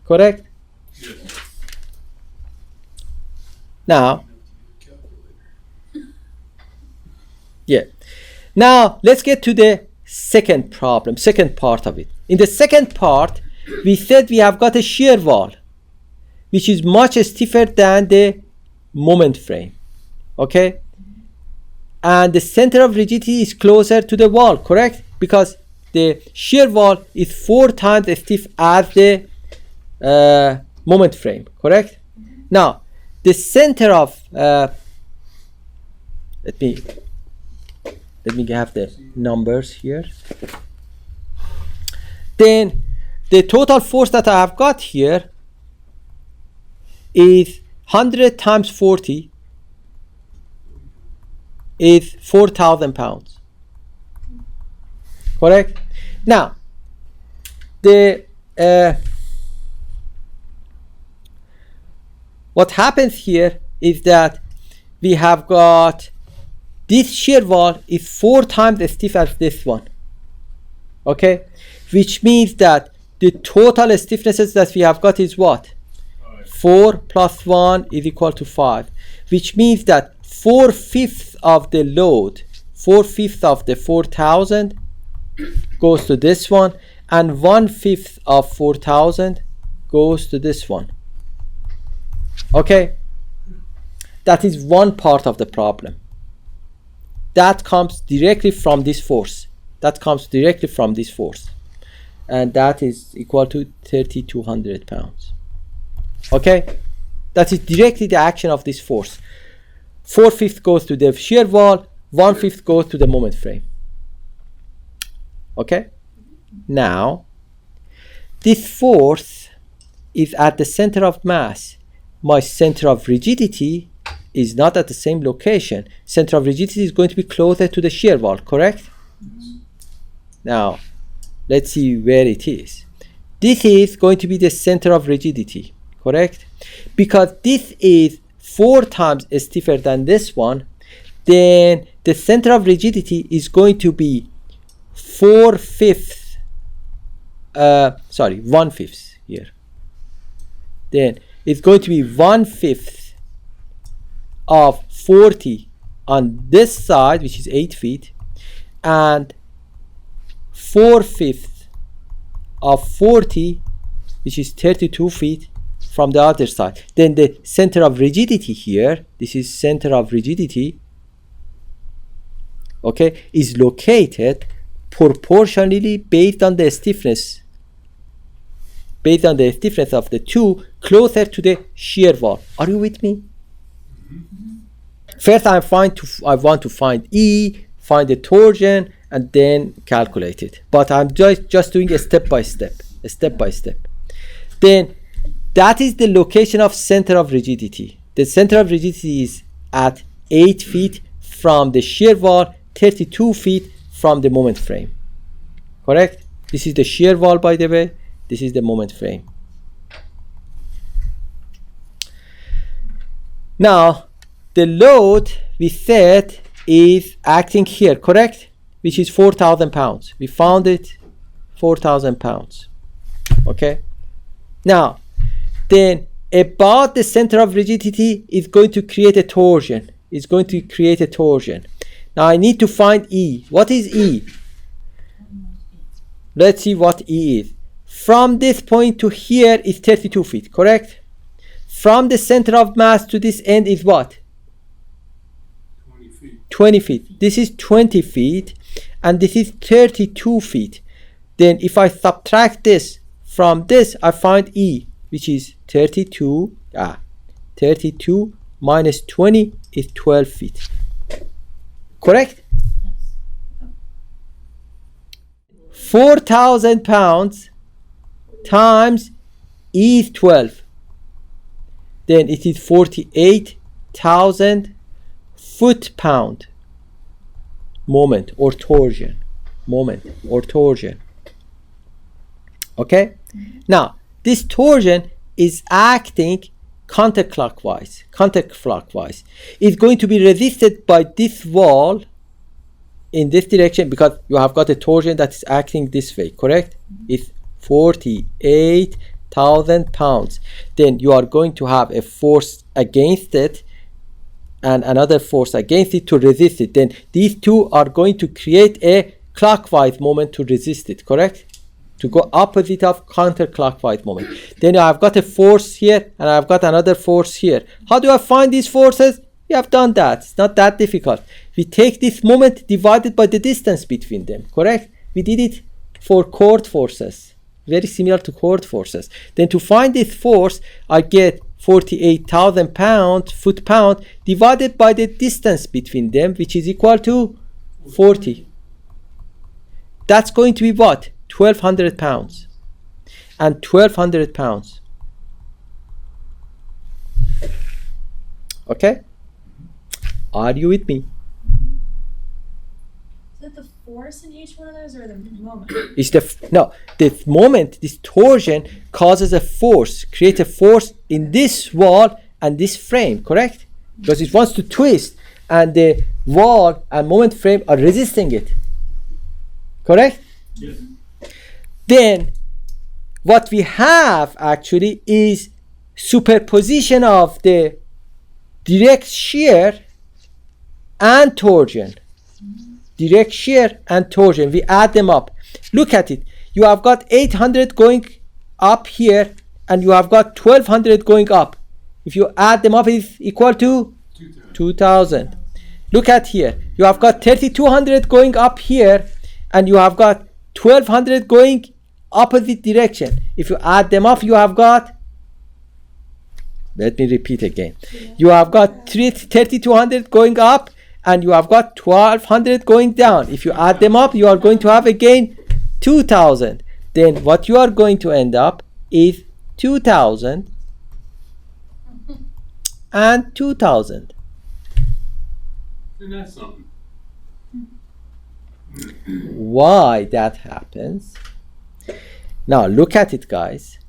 Correct? Yes. Now, yeah. Now, let's get to the second problem, second part of it. In the second part, we said we have got a shear wall, which is much stiffer than the moment frame. Okay? And the center of rigidity is closer to the wall, correct? Because the shear wall is 4 times as stiff as the moment frame, correct? Now, the center of let me have the numbers here. Then the total force that I have got here is 100 times 40 is 4,000 pounds. Correct? Now, the what happens here is that we have got this shear wall is 4 times as stiff as this one. Okay? Which means that the total stiffnesses that we have got is what? 4 plus 1 is equal to 5. Which means that 4/5 of the load, 4/5 of the 4,000 goes to this one, and 1/5 of 4,000 goes to this one. Okay? That is one part of the problem. That comes directly from this force. That comes directly from this force. And that is equal to 3,200 pounds. Okay? That is directly the action of this force. 4/5 goes to the shear wall, 1/5 goes to the moment frame. Okay? Now, this force is at the center of mass. My center of rigidity is not at the same location. Center of rigidity is going to be closer to the shear wall, correct? Now, let's see where it is. This is going to be the center of rigidity, correct? Because this is 4 times stiffer than this one, then the center of rigidity is going to be 1/5 here. Then it's going to be 1/5 of 40 on this side, which is 8 feet, and 4/5 of 40, which is 32 feet, from the other side. Then the center of rigidity here, this is center of rigidity, okay, is located proportionally based on the stiffness of the two, closer to the shear wall. Are you with me? First I want to find E, find the torsion, and then calculate it. But I'm just doing a step by step. Then that is the location of center of rigidity. The center of rigidity is at 8 feet from the shear wall, 32 feet from the moment frame. Correct? This is the shear wall, by the way. This is the moment frame. Now, the load we said is acting here, correct? Which is 4,000 pounds. We found it, 4,000 pounds. Okay? Now, then about the center of rigidity is going to create a torsion. Now I need to find E. What is E? Let's see what E is. From this point to here is 32 feet, correct? From the center of mass to this end is what? 20 feet. 20 feet. This is 20 feet and this is 32 feet. Then if I subtract this from this, I find E, which is 32. 32 minus 20 is 12 feet. Correct? 4,000 pounds times E is 12. Then it is 48,000 foot-pound. moment or torsion. Okay? Now, this torsion is acting counterclockwise. It's going to be resisted by this wall in this direction because you have got a torsion that is acting this way, correct? It's 48,000 pounds. Then you are going to have a force against it and another force against it to resist it. Then these two are going to create a clockwise moment to resist it, correct? To go opposite of counterclockwise moment. Then I've got a force here and I've got another force here. How do I find these forces? We have done that. It's not that difficult. We take this moment divided by the distance between them, correct? We did it for chord forces. Very similar to chord forces. Then to find this force, I get 48,000 foot-pound divided by the distance between them, which is equal to 40. That's going to be what? 1,200 pounds. And 1,200 pounds. Okay? Are you with me? Is it the force in each one of those or the moment? It's the moment, this torsion causes a force, create a force in this wall and this frame, correct? Because it wants to twist and the wall and moment frame are resisting it. Correct? Yes. Then what we have actually is superposition of the direct shear and torsion. Direct shear and torsion. We add them up. Look at it. You have got 800 going up here and you have got 1,200 going up. If you add them up, it's equal to 2,000. Look at here. You have got 3,200 going up here and you have got 1,200 going opposite direction. If you add them up, you have got, let me repeat again. You have got 3,200 going up and you have got 1,200 going down. If you add them up, you are going to have again 2,000. Then what you are going to end up is 2,000 and 2,000. And that's something. Why that happens? Now look at it, guys.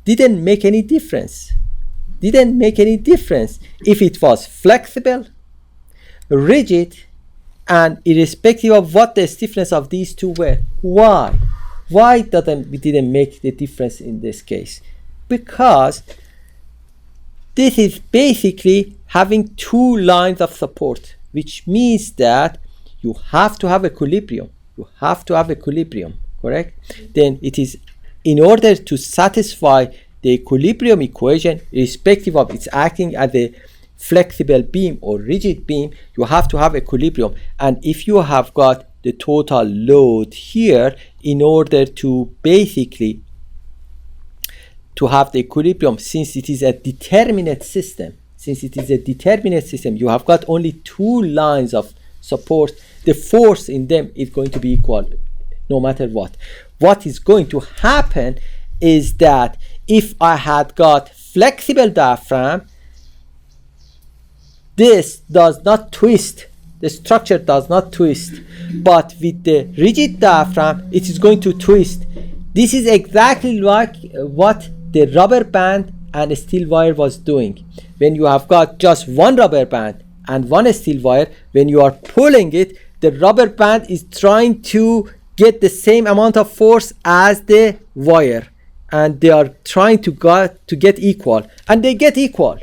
Didn't make any difference. Didn't make any difference if it was flexible, rigid, and irrespective of what the stiffness of these two were. Why? Why didn't make the difference in this case? Because this is basically having two lines of support, which means that you have to have equilibrium. You have to have equilibrium, correct? Then it is in order to satisfy the equilibrium equation, irrespective of its acting as a flexible beam or rigid beam, you have to have equilibrium. And if you have got the total load here, in order to basically to have the equilibrium, since it is a determinate system, you have got only two lines of support. The force in them is going to be equal no matter what. What is going to happen is that if I had got flexible diaphragm, this does not twist. The structure does not twist. But with the rigid diaphragm, it is going to twist. This is exactly like what the rubber band and steel wire was doing. When you have got just one rubber band and one steel wire, when you are pulling it, the rubber band is trying to get the same amount of force as the wire, and they are trying to get equal, and they get equal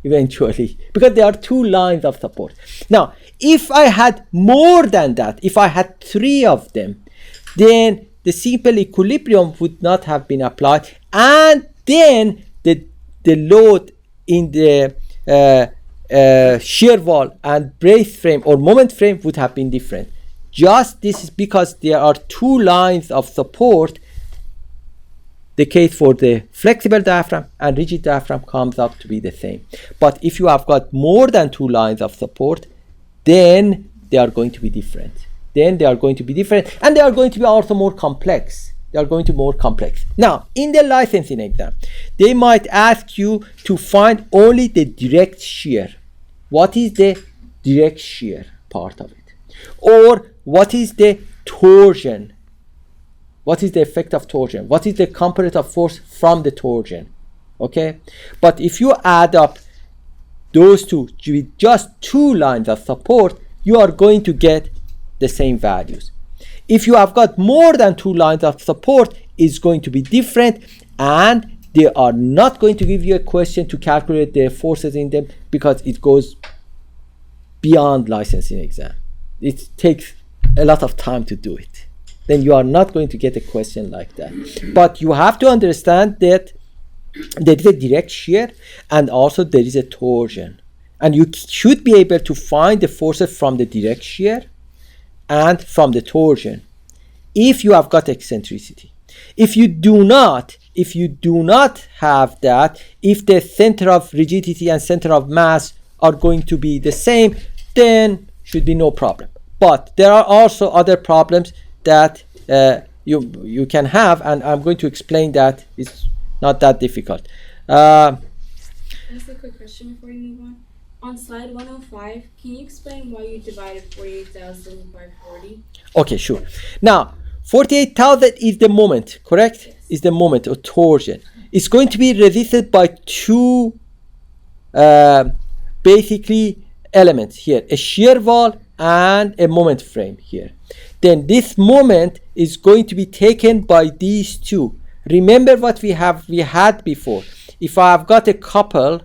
eventually because there are two lines of support. Now if I had more than that, if I had three of them, then the simple equilibrium would not have been applied, and then the load in the shear wall and brace frame or moment frame would have been different. Just this is because there are two lines of support. The case for the flexible diaphragm and rigid diaphragm comes up to be the same. But if you have got more than two lines of support, then they are going to be different. And they are going to be also more complex. Now, in the licensing exam, they might ask you to find only the direct shear. What is the direct shear part of it? Or what is the torsion? What is the effect of torsion? What is the comparative force from the torsion? Okay, but if you add up those two with just 2 lines of support, you are going to get the same values. If you have got more than 2 lines of support, it's going to be different, and they are not going to give you a question to calculate the forces in them because it goes beyond licensing exam. It takes a lot of time to do it. Then you are not going to get a question like that. But you have to understand that there is a direct shear and also there is a torsion. And you should be able to find the forces from the direct shear and from the torsion if you have got eccentricity. If you do not have that, if the center of rigidity and center of mass are going to be the same, then should be no problem. But there are also other problems that you can have, and I'm going to explain that. It's not that difficult. Just a quick question before you move on. On slide 105, can you explain why you divided 48,000 by 40? Okay, sure. Now, 48,000 is the moment, correct? Yes. Is the moment of torsion. It's going to be resisted by 2 basically elements here, a shear wall and a moment frame here. Then this moment is going to be taken by these 2. Remember what we had before. If I have got a couple,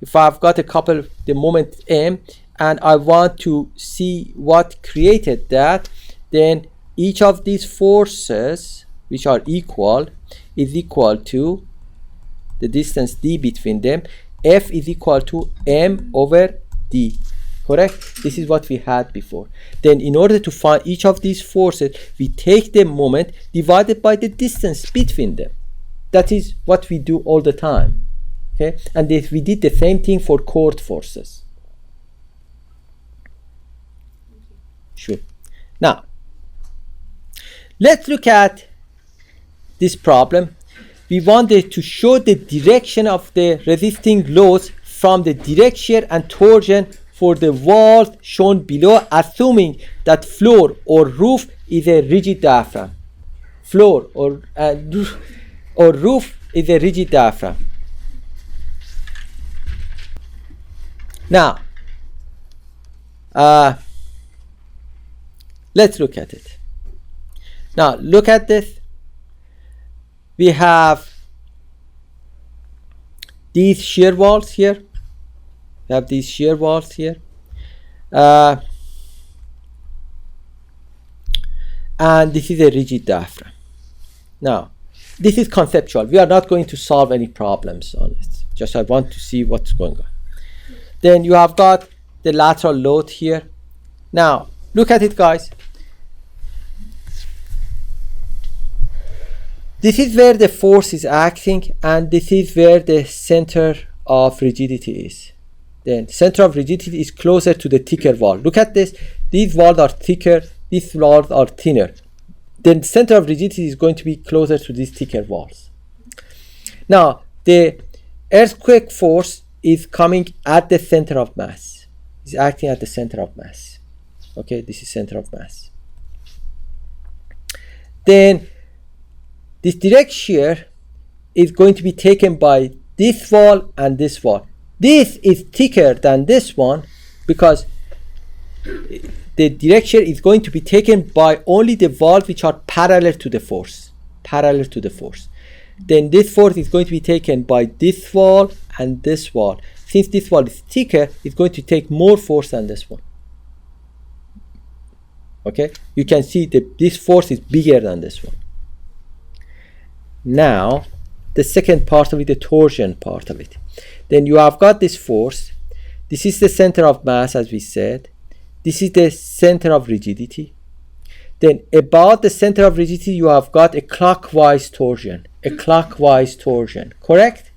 the moment M, and I want to see what created that, then each of these forces, which are equal, is equal to the distance d between them. F is equal to M over d. Correct? This is what we had before. Then in order to find each of these forces, we take the moment divided by the distance between them. That is what we do all the time. Okay? And we did the same thing for chord forces. Sure. Now, let's look at this problem. We wanted to show the direction of the resisting loads from the direct shear and torsion for the walls shown below, assuming that floor or roof is a rigid diaphragm. Floor or roof is a rigid diaphragm. Now, let's look at it. Now, look at this. We have these shear walls here. We have these shear walls here. And this is a rigid diaphragm. Now, this is conceptual. We are not going to solve any problems on it. Just I want to see what's going on. Then you have got the lateral load here. Now, look at it, guys. This is where the force is acting, and this is where the center of rigidity is. Then center of rigidity is closer to the thicker wall. Look at this. These walls are thicker, these walls are thinner. Then center of rigidity is going to be closer to these thicker walls. Now, the earthquake force is coming at the center of mass. It's acting at the center of mass. Okay, this is center of mass. Then this direct shear is going to be taken by this wall and this wall. This is thicker than this one because the direct shear is going to be taken by only the walls which are parallel to the force. Parallel to the force. Then this force is going to be taken by this wall and this wall. Since this wall is thicker, it's going to take more force than this one. Okay? You can see that this force is bigger than this one. Now, the second part of it, the torsion part of it. Then you have got this force. This is the center of mass, as we said. This is the center of rigidity. Then about the center of rigidity, you have got a clockwise torsion. A clockwise torsion, correct?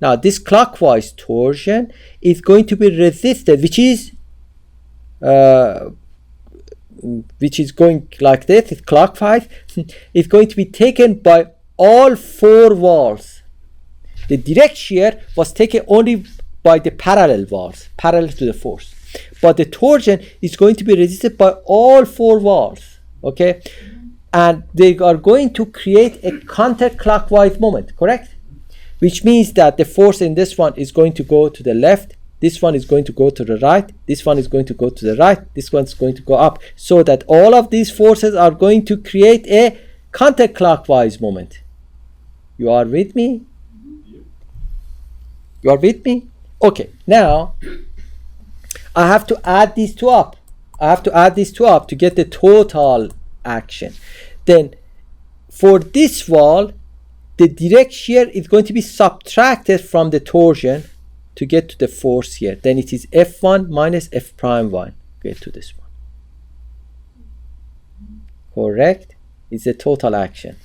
Now, this clockwise torsion is going to be resisted, which is going like this, it's clockwise. It's going to be taken by all 4 walls. The direct shear was taken only by the parallel walls, parallel to the force. but the torsion is going to be resisted by all four walls, okay? And they are going to create a counterclockwise moment, correct? Which means that the force in this one is going to go to the left, this one is going to go to the right, this one is going to go to the right, this one's going to go up, so that all of these forces are going to create a counterclockwise moment. You are with me? You are with me? Okay, now I have to add these two up. I have to add these two up to get the total action. Then for this wall, the direct shear is going to be subtracted from the torsion to get to the force here. Then it is F1 minus F prime 1. Get to this one. Correct? It's the total action.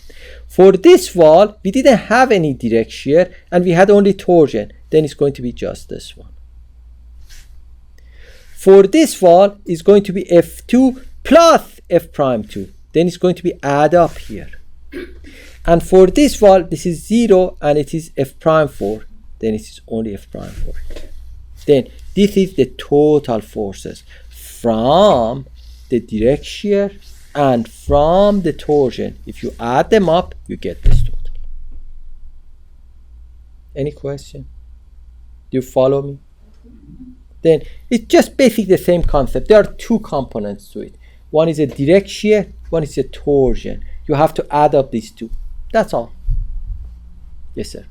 For this wall, we didn't have any direct shear and we had only torsion. Then it's going to be just this one. For this wall, it's going to be F2 plus F prime 2. Then it's going to be add up here. And for this wall, this is 0 and it is F prime 4. Then it is only F prime 4. Then this is the total forces from the direct shear and from the torsion. If you add them up, you get this total. Any question? Do you follow me? Then it's just basically the same concept. There are two components to it. One is a direct shear, one is a torsion. You have to add up these two. That's all. Yes, sir.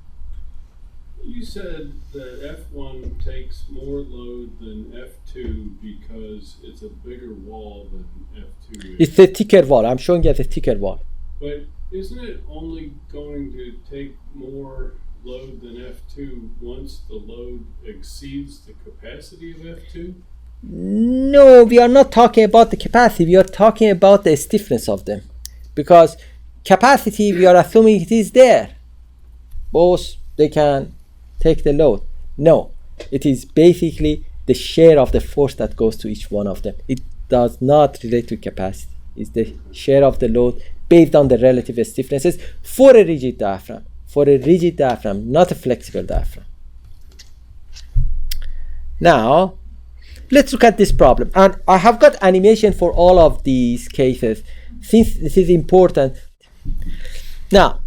You said that F1 takes more load than F2 because it's a bigger wall than F2 is. It's a thicker wall. I'm showing you as a thicker wall. But isn't it only going to take more load than F2 once the load exceeds the capacity of F2? No, we are not talking about the capacity. We are talking about the stiffness of them. Because capacity, we are assuming it is there. Both, they can take the load. No, it is basically the share of the force that goes to each one of them. It does not relate to capacity. It's the share of the load based on the relative stiffnesses for a rigid diaphragm. For a rigid diaphragm, not a flexible diaphragm. Now, let's look at this problem. And I have got animation for all of these cases since this is important. Now,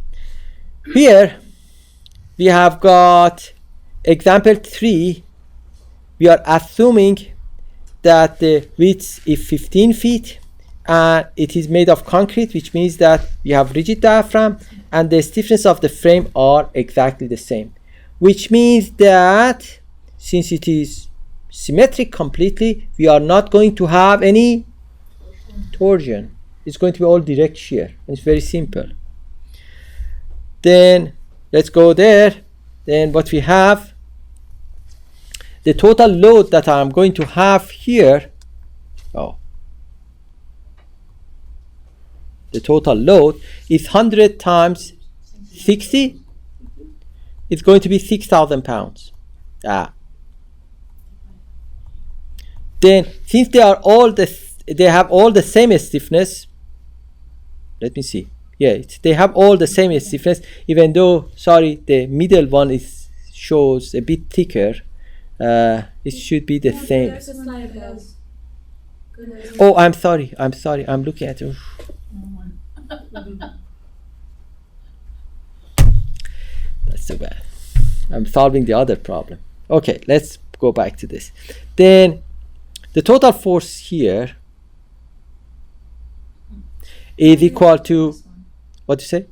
here we have got example 3. We are assuming that the width is 15 feet and it is made of concrete, which means that we have rigid diaphragm and the stiffness of the frame are exactly the same, which means that since it is symmetric completely, we are not going to have any torsion. It's going to be all direct shear. It's very simple. Then let's go there. Then what we have, the total load that I'm going to have here, the total load is 100 times 60. It's going to be 6,000 pounds. Then since they have all the same stiffness, let me see. Yeah, they have all the same stiffness, even though, sorry, the middle one shows a bit thicker. It should be the same. Oh, I'm sorry. I'm looking at it. That's so bad. I'm solving the other problem. Okay, let's go back to this. Then the total force here is equal to, what do you say?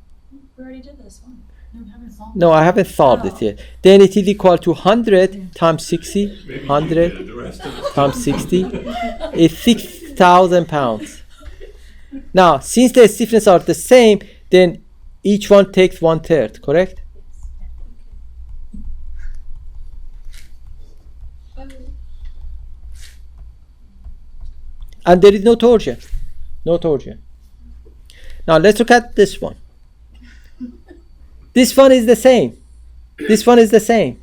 We already did this one. No, we haven't solved No, I haven't solved it yet. Then it is equal to 100 times 60. 100 times 60 is 6,000 pounds. Now, since the stiffness are the same, then each one takes 1/3, correct? And there is no torsion. No torsion. Now let's look at this one. This one is the same. This one is the same.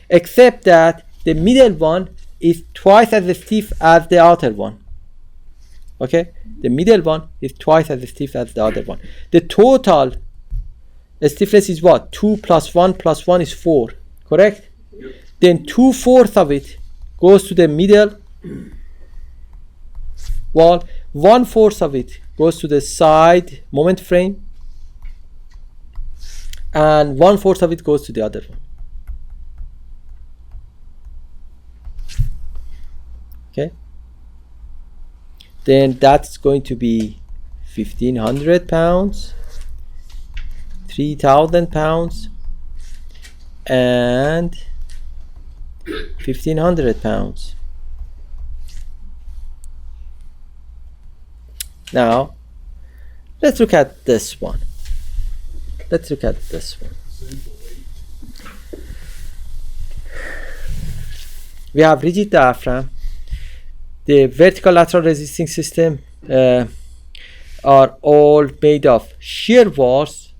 Except that the middle one is twice as stiff as the outer one. Okay? The middle one is twice as stiff as the other one. The total stiffness is what? 2 plus 1 plus 1 is 4. Correct? Yep. Then 2/4 of it goes to the middle wall, 1/4 of it goes to the side moment frame, and 1/4 of it goes to the other one. Okay, then that's going to be 1,500 pounds, 3,000 pounds, and 1,500 pounds. Now, let's look at this one. Let's look at this one. Example 8. We have rigid diaphragm. The vertical lateral resisting system are all made of shear walls,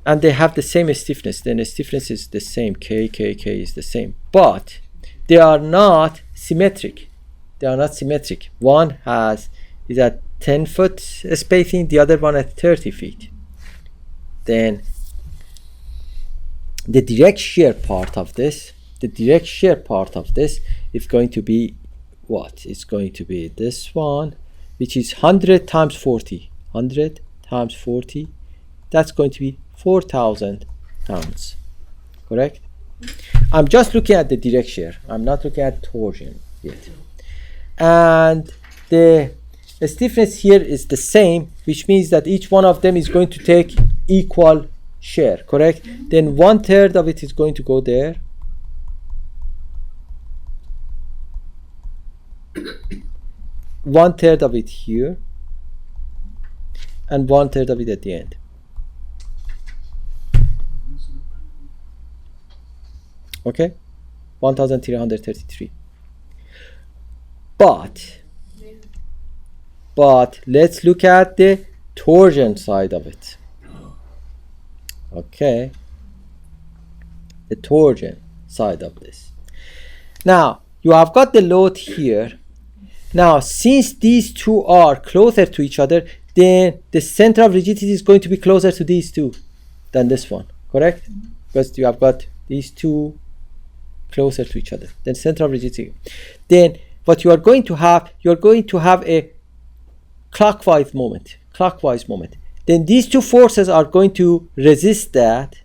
and they have the same stiffness. Then the stiffness is the same. K is the same, but they are not symmetric. They are not symmetric. One is at 10-foot spacing, the other one at 30 feet. Then the direct shear part of this, is going to be what? It's going to be this one, which is 100 times 40. 100 times 40, that's going to be 4,000 pounds. Correct? I'm just looking at the direct shear. I'm not looking at torsion yet. And the stiffness here is the same, which means that each one of them is going to take equal share, correct? Then 1/3 of it is going to go there. 1/3 of it here, and 1/3 of it at the end. Okay, 1,333. But let's look at the torsion side of it. Okay, the torsion side of this. Now you have got the load here. Now since these two are closer to each other, then the center of rigidity is going to be closer to these two than this one, correct? Because you have got these two closer to each other than center of rigidity. Then what you are going to have, a clockwise moment. Then these two forces are going to resist that,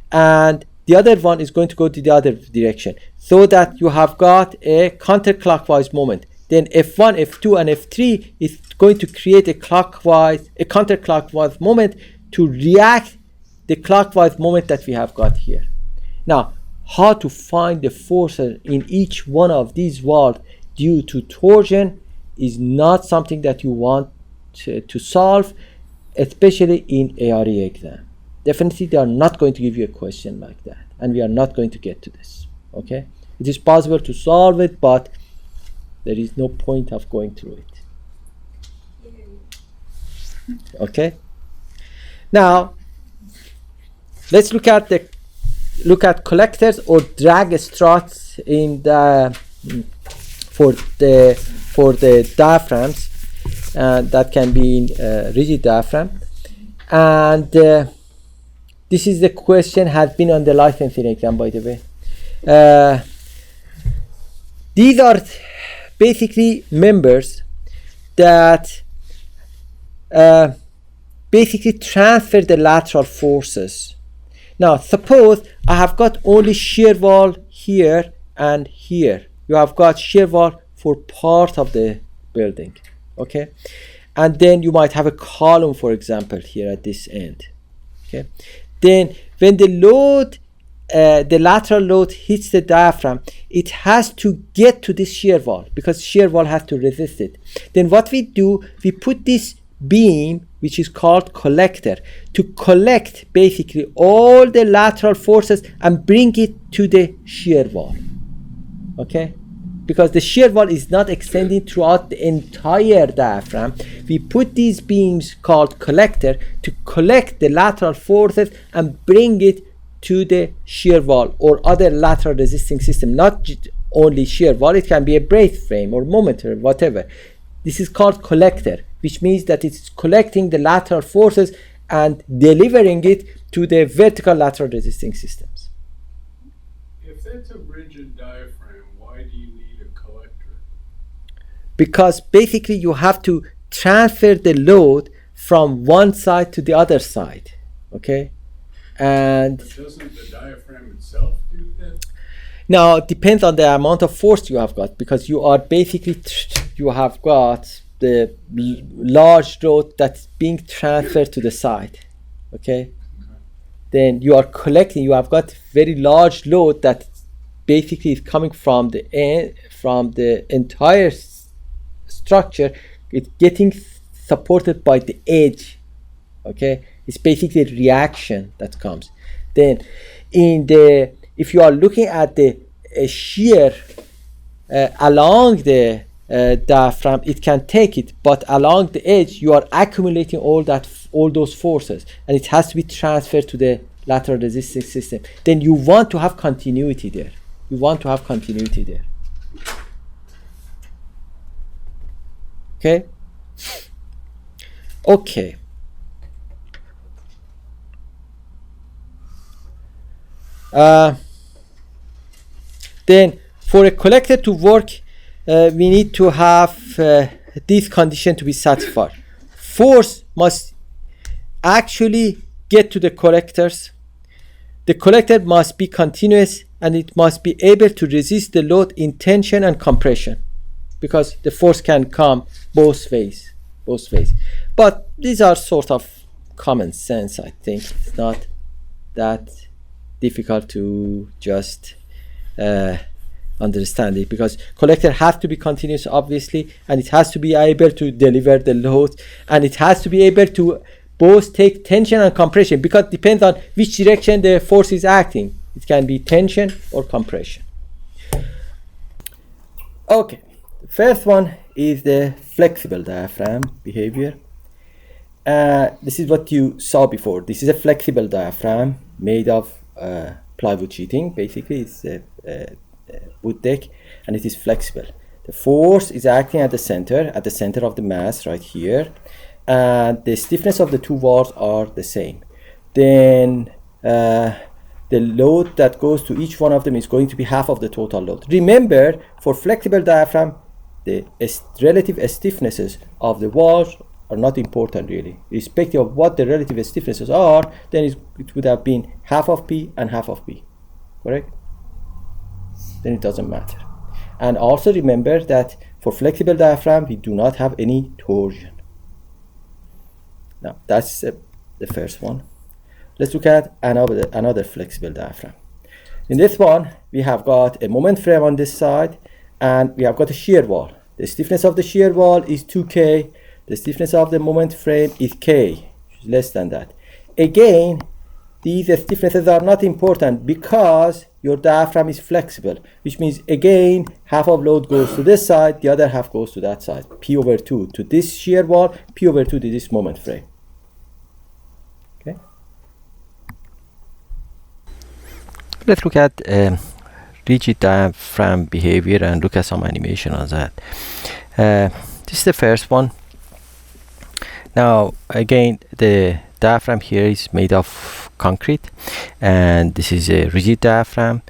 and the other one is going to go to the other direction, so that you have got a counterclockwise moment. Then F1, F2, and F3 is going to create a counterclockwise moment to react the clockwise moment that we have got here. Now, how to find the forces in each one of these walls due to torsion is not something that you want to solve, especially in ARE exam. Definitely they are not going to give you a question like that, and we are not going to get to this. Okay, it is possible to solve it, but there is no point of going through it. Okay, now let's look at collectors or drag struts in the for the diaphragms, that can be in rigid diaphragm, and this is the question has been on the licensing exam, by the way. These are basically members that basically transfer the lateral forces. Now suppose I have got only shear wall here and here. You have got shear wall for part of the building, okay? And then you might have a column, for example, here at this end, okay? Then when the load, the lateral load hits the diaphragm, it has to get to this shear wall because shear wall has to resist it. Then what we do, we put this beam, which is called collector, to collect basically all the lateral forces and bring it to the shear wall, okay? Because the shear wall is not extending throughout the entire diaphragm, we put these beams called collector to collect the lateral forces and bring it to the shear wall or other lateral resisting system. Not only shear wall, it can be a brace frame or moment or whatever. This is called collector, which means that it's collecting the lateral forces and delivering it to the vertical lateral resisting systems. If that's a rigid diaphragm, why do you need a collector? because basically you have to transfer the load from one side to the other side, okay? And But doesn't the diaphragm itself do that? now it depends on the amount of force you have got, because you are basically you have got the large load that's being transferred to the side, okay? Then you are collecting, you have got very large load that basically is coming from the end, from the entire structure. It's getting supported by the edge, okay? It's basically a reaction that comes. Then in the, if you are looking at the shear along the diaphragm, it can take it, but along the edge you are accumulating all those forces, and it has to be transferred to the lateral resisting system. Then you want to have continuity there. You want to have continuity there. Okay? Okay. Then for a collector to work, we need to have this condition to be satisfied. Force must actually get to the collectors. The collector must be continuous, and it must be able to resist the load in tension and compression, because the force can come both ways. But these are sort of common sense, I think. It's not that difficult to just understand it, because collector has to be continuous, obviously, and it has to be able to deliver the load, and it has to be able to both take tension and compression, because it depends on which direction the force is acting. It can be tension or compression. Okay, the first one is the flexible diaphragm behavior. This is what you saw before. This is a flexible diaphragm made of plywood sheeting. Basically, it's a wood deck, and it is flexible. The force is acting at the center of the mass right here, and the stiffness of the two walls are the same. Then the load that goes to each one of them is going to be half of the total load. Remember, for flexible diaphragm, the relative stiffnesses of the walls are not important really. Irrespective of what the relative stiffnesses are, then it would have been half of P and half of P, correct? Then it doesn't matter. And also remember that for flexible diaphragm, we do not have any torsion. Now that's the first one. Let's look at another flexible diaphragm. In this one, we have got a moment frame on this side, and we have got a shear wall. The stiffness of the shear wall is 2K. The stiffness of the moment frame is K, which is less than that. Again, these stiffnesses are not important because your diaphragm is flexible, which means again half of load goes to this side, the other half goes to that side. P over 2 to this shear wall, P over 2 to this moment frame. Okay. Let's look at rigid diaphragm behavior and look at some animation on that. This is the first one. Now again, the diaphragm here is made of concrete, and this is a rigid diaphragm.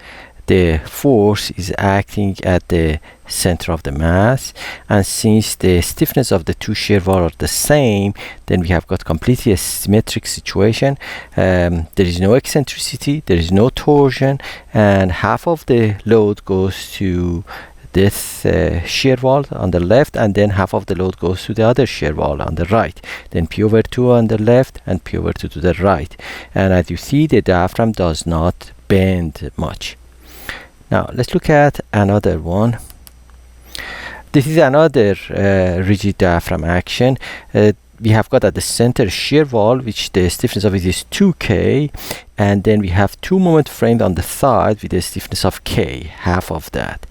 The force is acting at the center of the mass, and since the stiffness of the two shear walls are the same, then we have got completely a symmetric situation. There is no eccentricity, there is no torsion, and half of the load goes to this shear wall on the left, and then half of the load goes to the other shear wall on the right. Then P over 2 on the left and P over 2 to the right. And as you see, the diaphragm does not bend much. Now let's look at another one. This is another rigid diaphragm action. We have got at the center shear wall, which the stiffness of it is 2K, and then we have two moment frames on the side with a stiffness of K, half of that.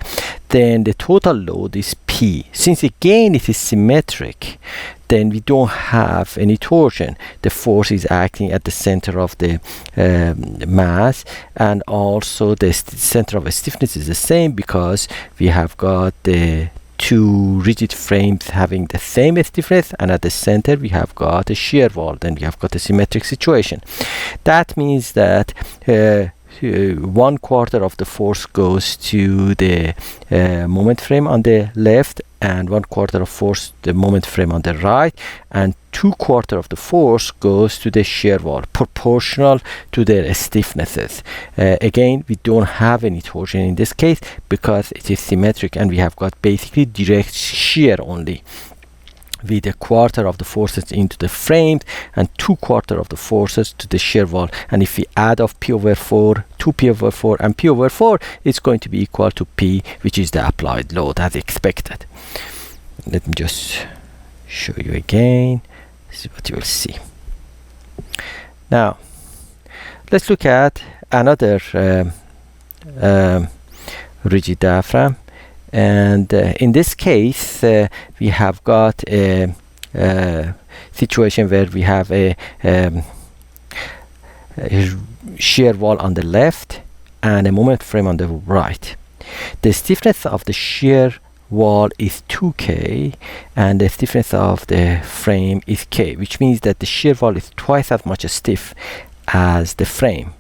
Then the total load is P. Since again it is symmetric, then we don't have any torsion. The force is acting at the center of the mass, and also the center of stiffness is the same because we have got the two rigid frames having the same stiffness, and at the center we have got a shear wall. Then we have got a symmetric situation. That means that 1/4 of the force goes to the moment frame on the left, and 1/4 of force the moment frame on the right, and 2/4 of the force goes to the shear wall, proportional to their stiffnesses. Again, we don't have any torsion in this case because it is symmetric, and we have got basically direct shear only, with 1/4 of the forces into the frame and 2/4 of the forces to the shear wall. And if we add up P over 4, 2P over 4 and P over 4, it's going to be equal to P, which is the applied load as expected. Let me just show you again. This is what you will see. Now, let's look at another rigid diaphragm. And in this case, we have got a situation where we have a shear wall on the left and a moment frame on the right. The stiffness of the shear wall is 2K and the stiffness of the frame is K, which means that the shear wall is twice as much stiff as the frame.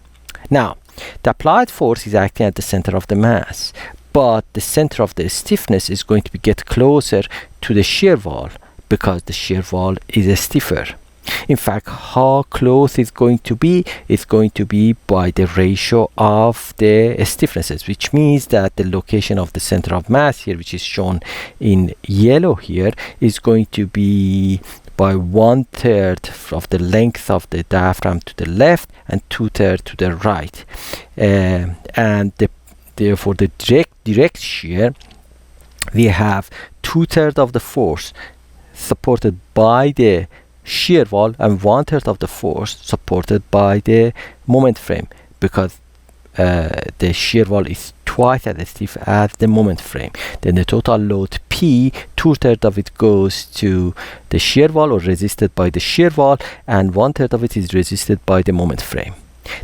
Now, the applied force is acting at the center of the mass, but the center of the stiffness is going to get closer to the shear wall because the shear wall is stiffer. In fact, how close it's going to be is going to be by the ratio of the stiffnesses, which means that the location of the center of mass here, which is shown in yellow here, is going to be by 1/3 of the length of the diaphragm to the left and 2/3 to the right. And therefore, the direct shear, we have 2/3 of the force supported by the shear wall and 1/3 of the force supported by the moment frame, because the shear wall is twice as stiff as the moment frame. Then the total load P, 2/3 of it goes to the shear wall or resisted by the shear wall, and 1/3 of it is resisted by the moment frame.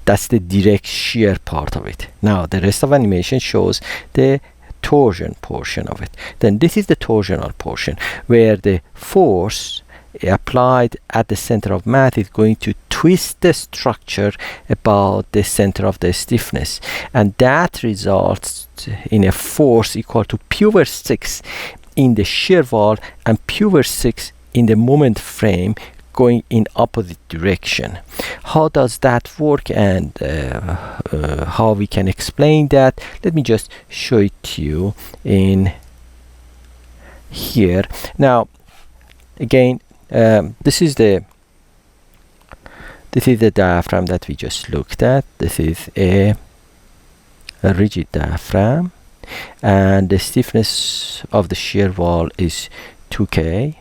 That's the direct shear part of it. Now the rest of animation shows the torsion portion of it. Then this is the torsional portion, where the force applied at the center of mass is going to twist the structure about the center of the stiffness, and that results in a force equal to P over 6 in the shear wall and P over 6 in the moment frame, going in opposite direction. How does that work, and how we can explain that? Let me just show it to you in here. Now again, this is the diaphragm that we just looked at. This is a rigid diaphragm, and the stiffness of the shear wall is 2K.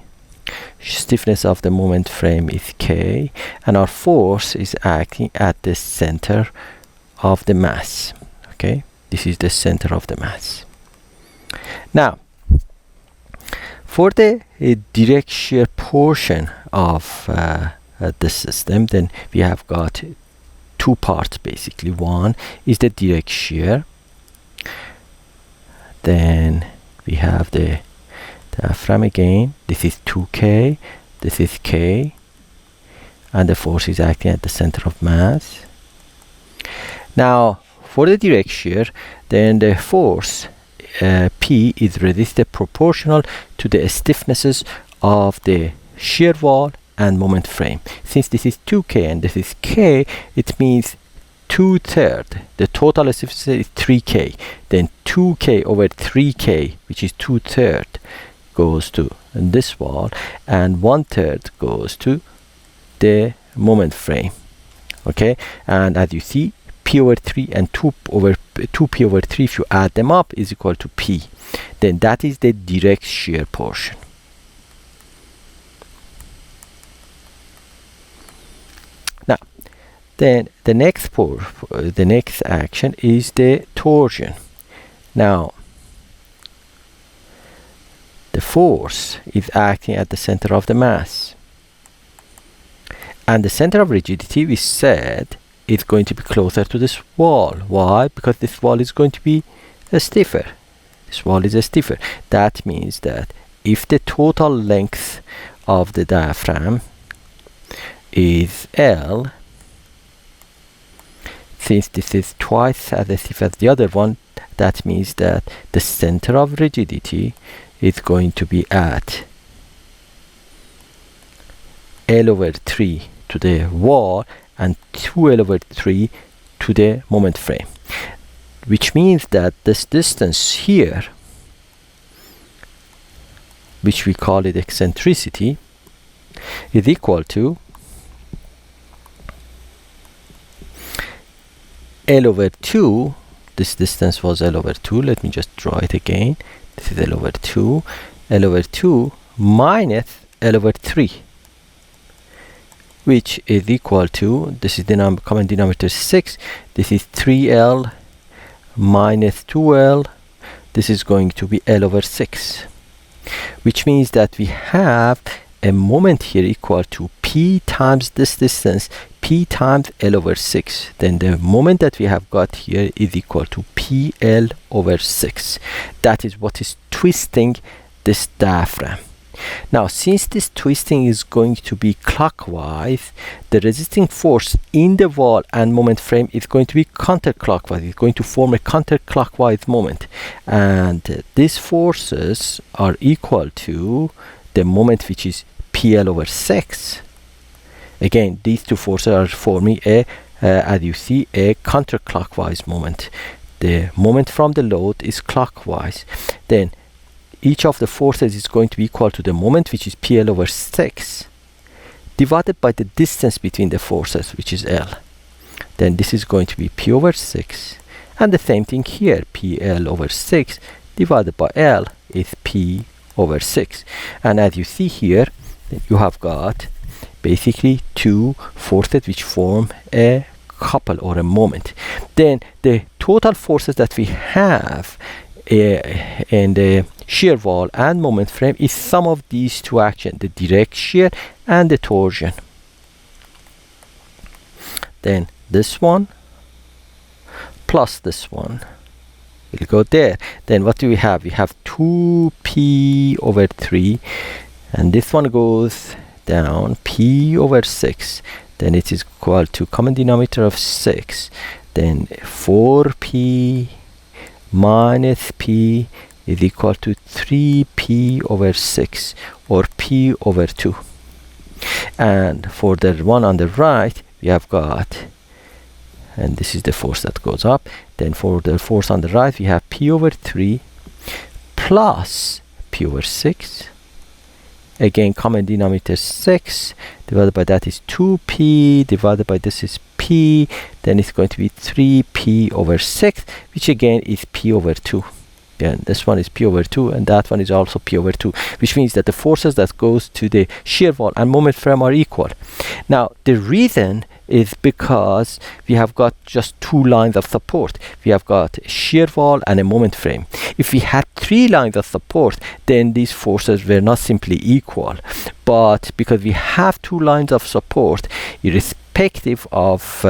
Stiffness of the moment frame is K, and our force is acting at the center of the mass. Okay, this is the center of the mass. Now, for the direct shear portion of the system, then we have got two parts basically. One is the direct shear, then we have the diaphragm again. This is 2K, this is K, and the force is acting at the center of mass. Now for the direct shear, then the force P is resisted proportional to the stiffnesses of the shear wall and moment frame. Since this is 2K and this is K, it means 2/3. The total stiffness is 3K. Then 2K over 3K, which is 2/3, goes to this wall, and 1/3 goes to the moment frame. Okay, and as you see, P over 3 and 2P over 3, if you add them up, is equal to P. Then that is the direct shear portion. Now, then the next action is the torsion. Now, the force is acting at the center of the mass, and the center of rigidity, we said, is going to be closer to this wall. Why? Because this wall is going to be stiffer. This wall is stiffer. That means that if the total length of the diaphragm is L, since this is twice as stiff as the other one, that means that the center of rigidity is going to be at L/3 to the wall and 2L/3 to the moment frame, which means that this distance here, which we call it eccentricity, is equal to L/2. This distance was L/2. Let me just draw it again. This is L/2. L/2 minus L/3, which is equal to, this is the common denominator 6. This is 3L minus 2L. This is going to be L/6, which means that we have a moment here equal to P times this distance, P times L/6. Then the moment that we have got here is equal to PL/6. That is what is twisting this diaphragm. Now, since this twisting is going to be clockwise, the resisting force in the wall and moment frame is going to be counterclockwise. It's going to form a counterclockwise moment. And these forces are equal to the moment which is PL/6. Again, these two forces are forming a, as you see, a counterclockwise moment. The moment from the load is clockwise. Then each of the forces is going to be equal to the moment, which is PL/6, divided by the distance between the forces, which is L. Then this is going to be P/6. And the same thing here, PL/6 divided by L is P/6. And as you see here, you have got basically two forces which form a couple or a moment. Then the total forces that we have in the shear wall and moment frame is sum of these two actions, the direct shear and the torsion. Then this one plus this one will go there. Then what do we have? We have 2P/3, and this one goes down, P/6. Then it is equal to common denominator of 6. Then 4P minus P is equal to 3P/6, or P/2. And for the one on the right, we have got, and this is the force that goes up. Then for the force on the right, we have P/3 plus P/6. Again, common denominator 6, divided by that is 2P, divided by this is P. Then it's going to be 3P/6, which again is P/2. Again, this one is P/2, and that one is also P/2, which means that the forces that goes to the shear wall and moment frame are equal. Now, the reason is because we have got just two lines of support. We have got a shear wall and a moment frame. If we had three lines of support, then these forces were not simply equal. But because we have two lines of support, irrespective of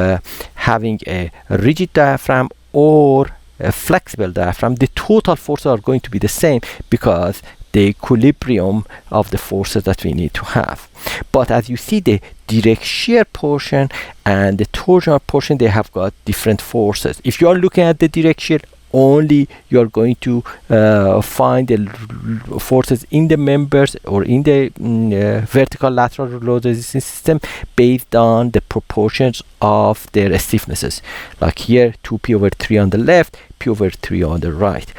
having a rigid diaphragm or a flexible diaphragm, the total forces are going to be the same, because the equilibrium of the forces that we need to have. But as you see, the direct shear portion and the torsional portion, they have got different forces. If you are looking at the direct shear only, you are going to find the forces in the members or in the vertical lateral load resistance system based on the proportions of their stiffnesses. Like here, 2P/3 on the left, P/3 on the right.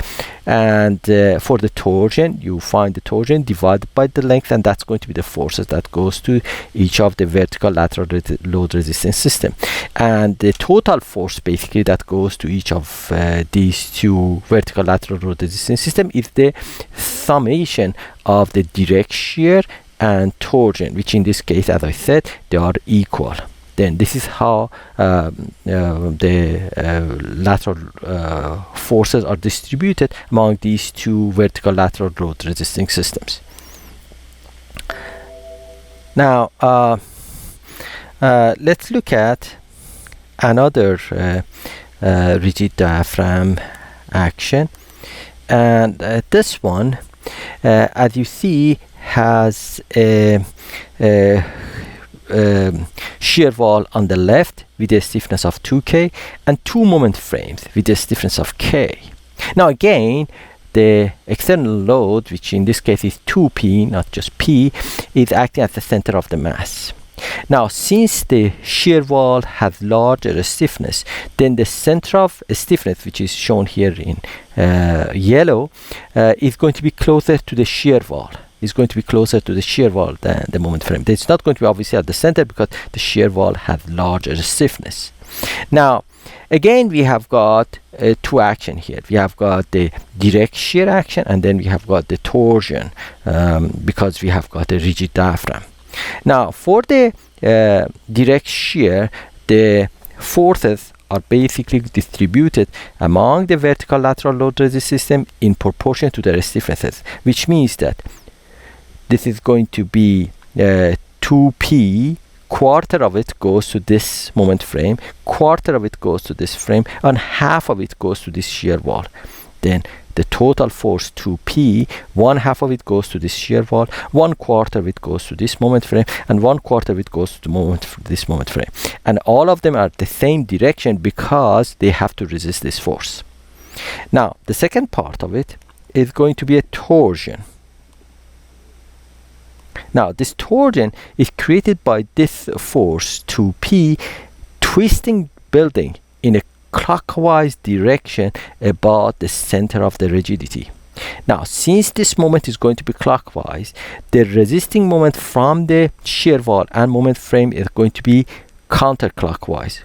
And for the torsion, you find the torsion divided by the length, and that's going to be the forces that goes to each of the vertical lateral load resistance system. And the total force basically that goes to each of these two vertical lateral load resistance system is the summation of the direct shear and torsion, which in this case, as I said, they are equal. Then this is how the lateral forces are distributed among these two vertical lateral load resisting systems. Now let's look at another rigid diaphragm action, and this one, as you see, has a shear wall on the left with a stiffness of 2K and 2 moment frames with a stiffness of K. Now again, the external load, which in this case is 2P, not just P, is acting at the center of the mass. Now, since the shear wall has larger stiffness, then the center of stiffness, which is shown here in yellow, is going to be closer to the shear wall. Is going to be closer to the shear wall than the moment frame. It's not going to be obviously at the center because the shear wall has larger stiffness. Now, again, we have got two action here. We have got the direct shear action, and then we have got the torsion because we have got a rigid diaphragm. Now, for the direct shear, the forces are basically distributed among the vertical lateral load resist system in proportion to their stiffnesses, which means that this is going to be 2P. Quarter of it goes to this moment frame, quarter of it goes to this frame, and half of it goes to this shear wall. Then the total force 2P, 1/2 of it goes to this shear wall, 1/4 of it goes to this moment frame, and 1/4 of it goes to this moment frame. And all of them are the same direction because they have to resist this force. Now, the second part of it is going to be a torsion. Now, this torsion is created by this force 2P twisting building in a clockwise direction about the center of the rigidity. Now, since this moment is going to be clockwise, the resisting moment from the shear wall and moment frame is going to be counterclockwise,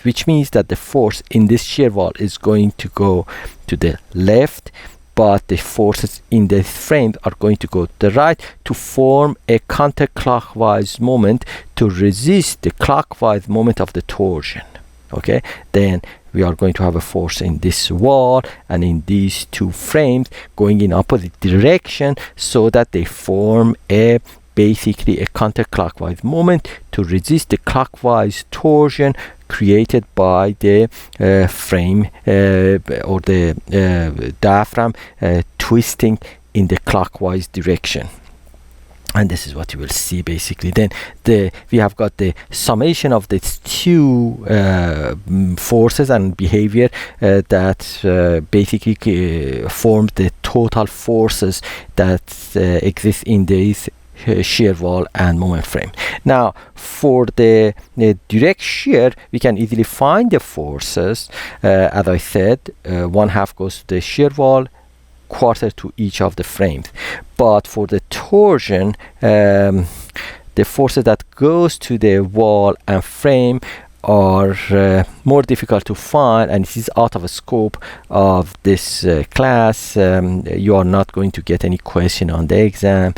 which means that the force in this shear wall is going to go to the left, but the forces in the frame are going to go to the right to form a counterclockwise moment to resist the clockwise moment of the torsion. Okay, then we are going to have a force in this wall and in these two frames going in opposite direction so that they form a basically a counterclockwise moment to resist the clockwise torsion created by the frame or the diaphragm twisting in the clockwise direction. And this is what you will see basically. Then we have got the summation of these two forces and behavior that basically form the total forces that exist in these shear wall and moment frame. Now, for the direct shear, we can easily find the forces. As I said, 1/2 goes to the shear wall, quarter to each of the frames. But for the torsion, the forces that goes to the wall and frame are more difficult to find, and this is out of the scope of this class. You are not going to get any question on the exam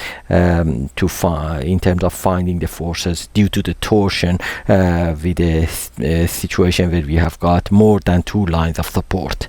to find in terms of finding the forces due to the torsion with a situation where we have got more than 2 lines of support.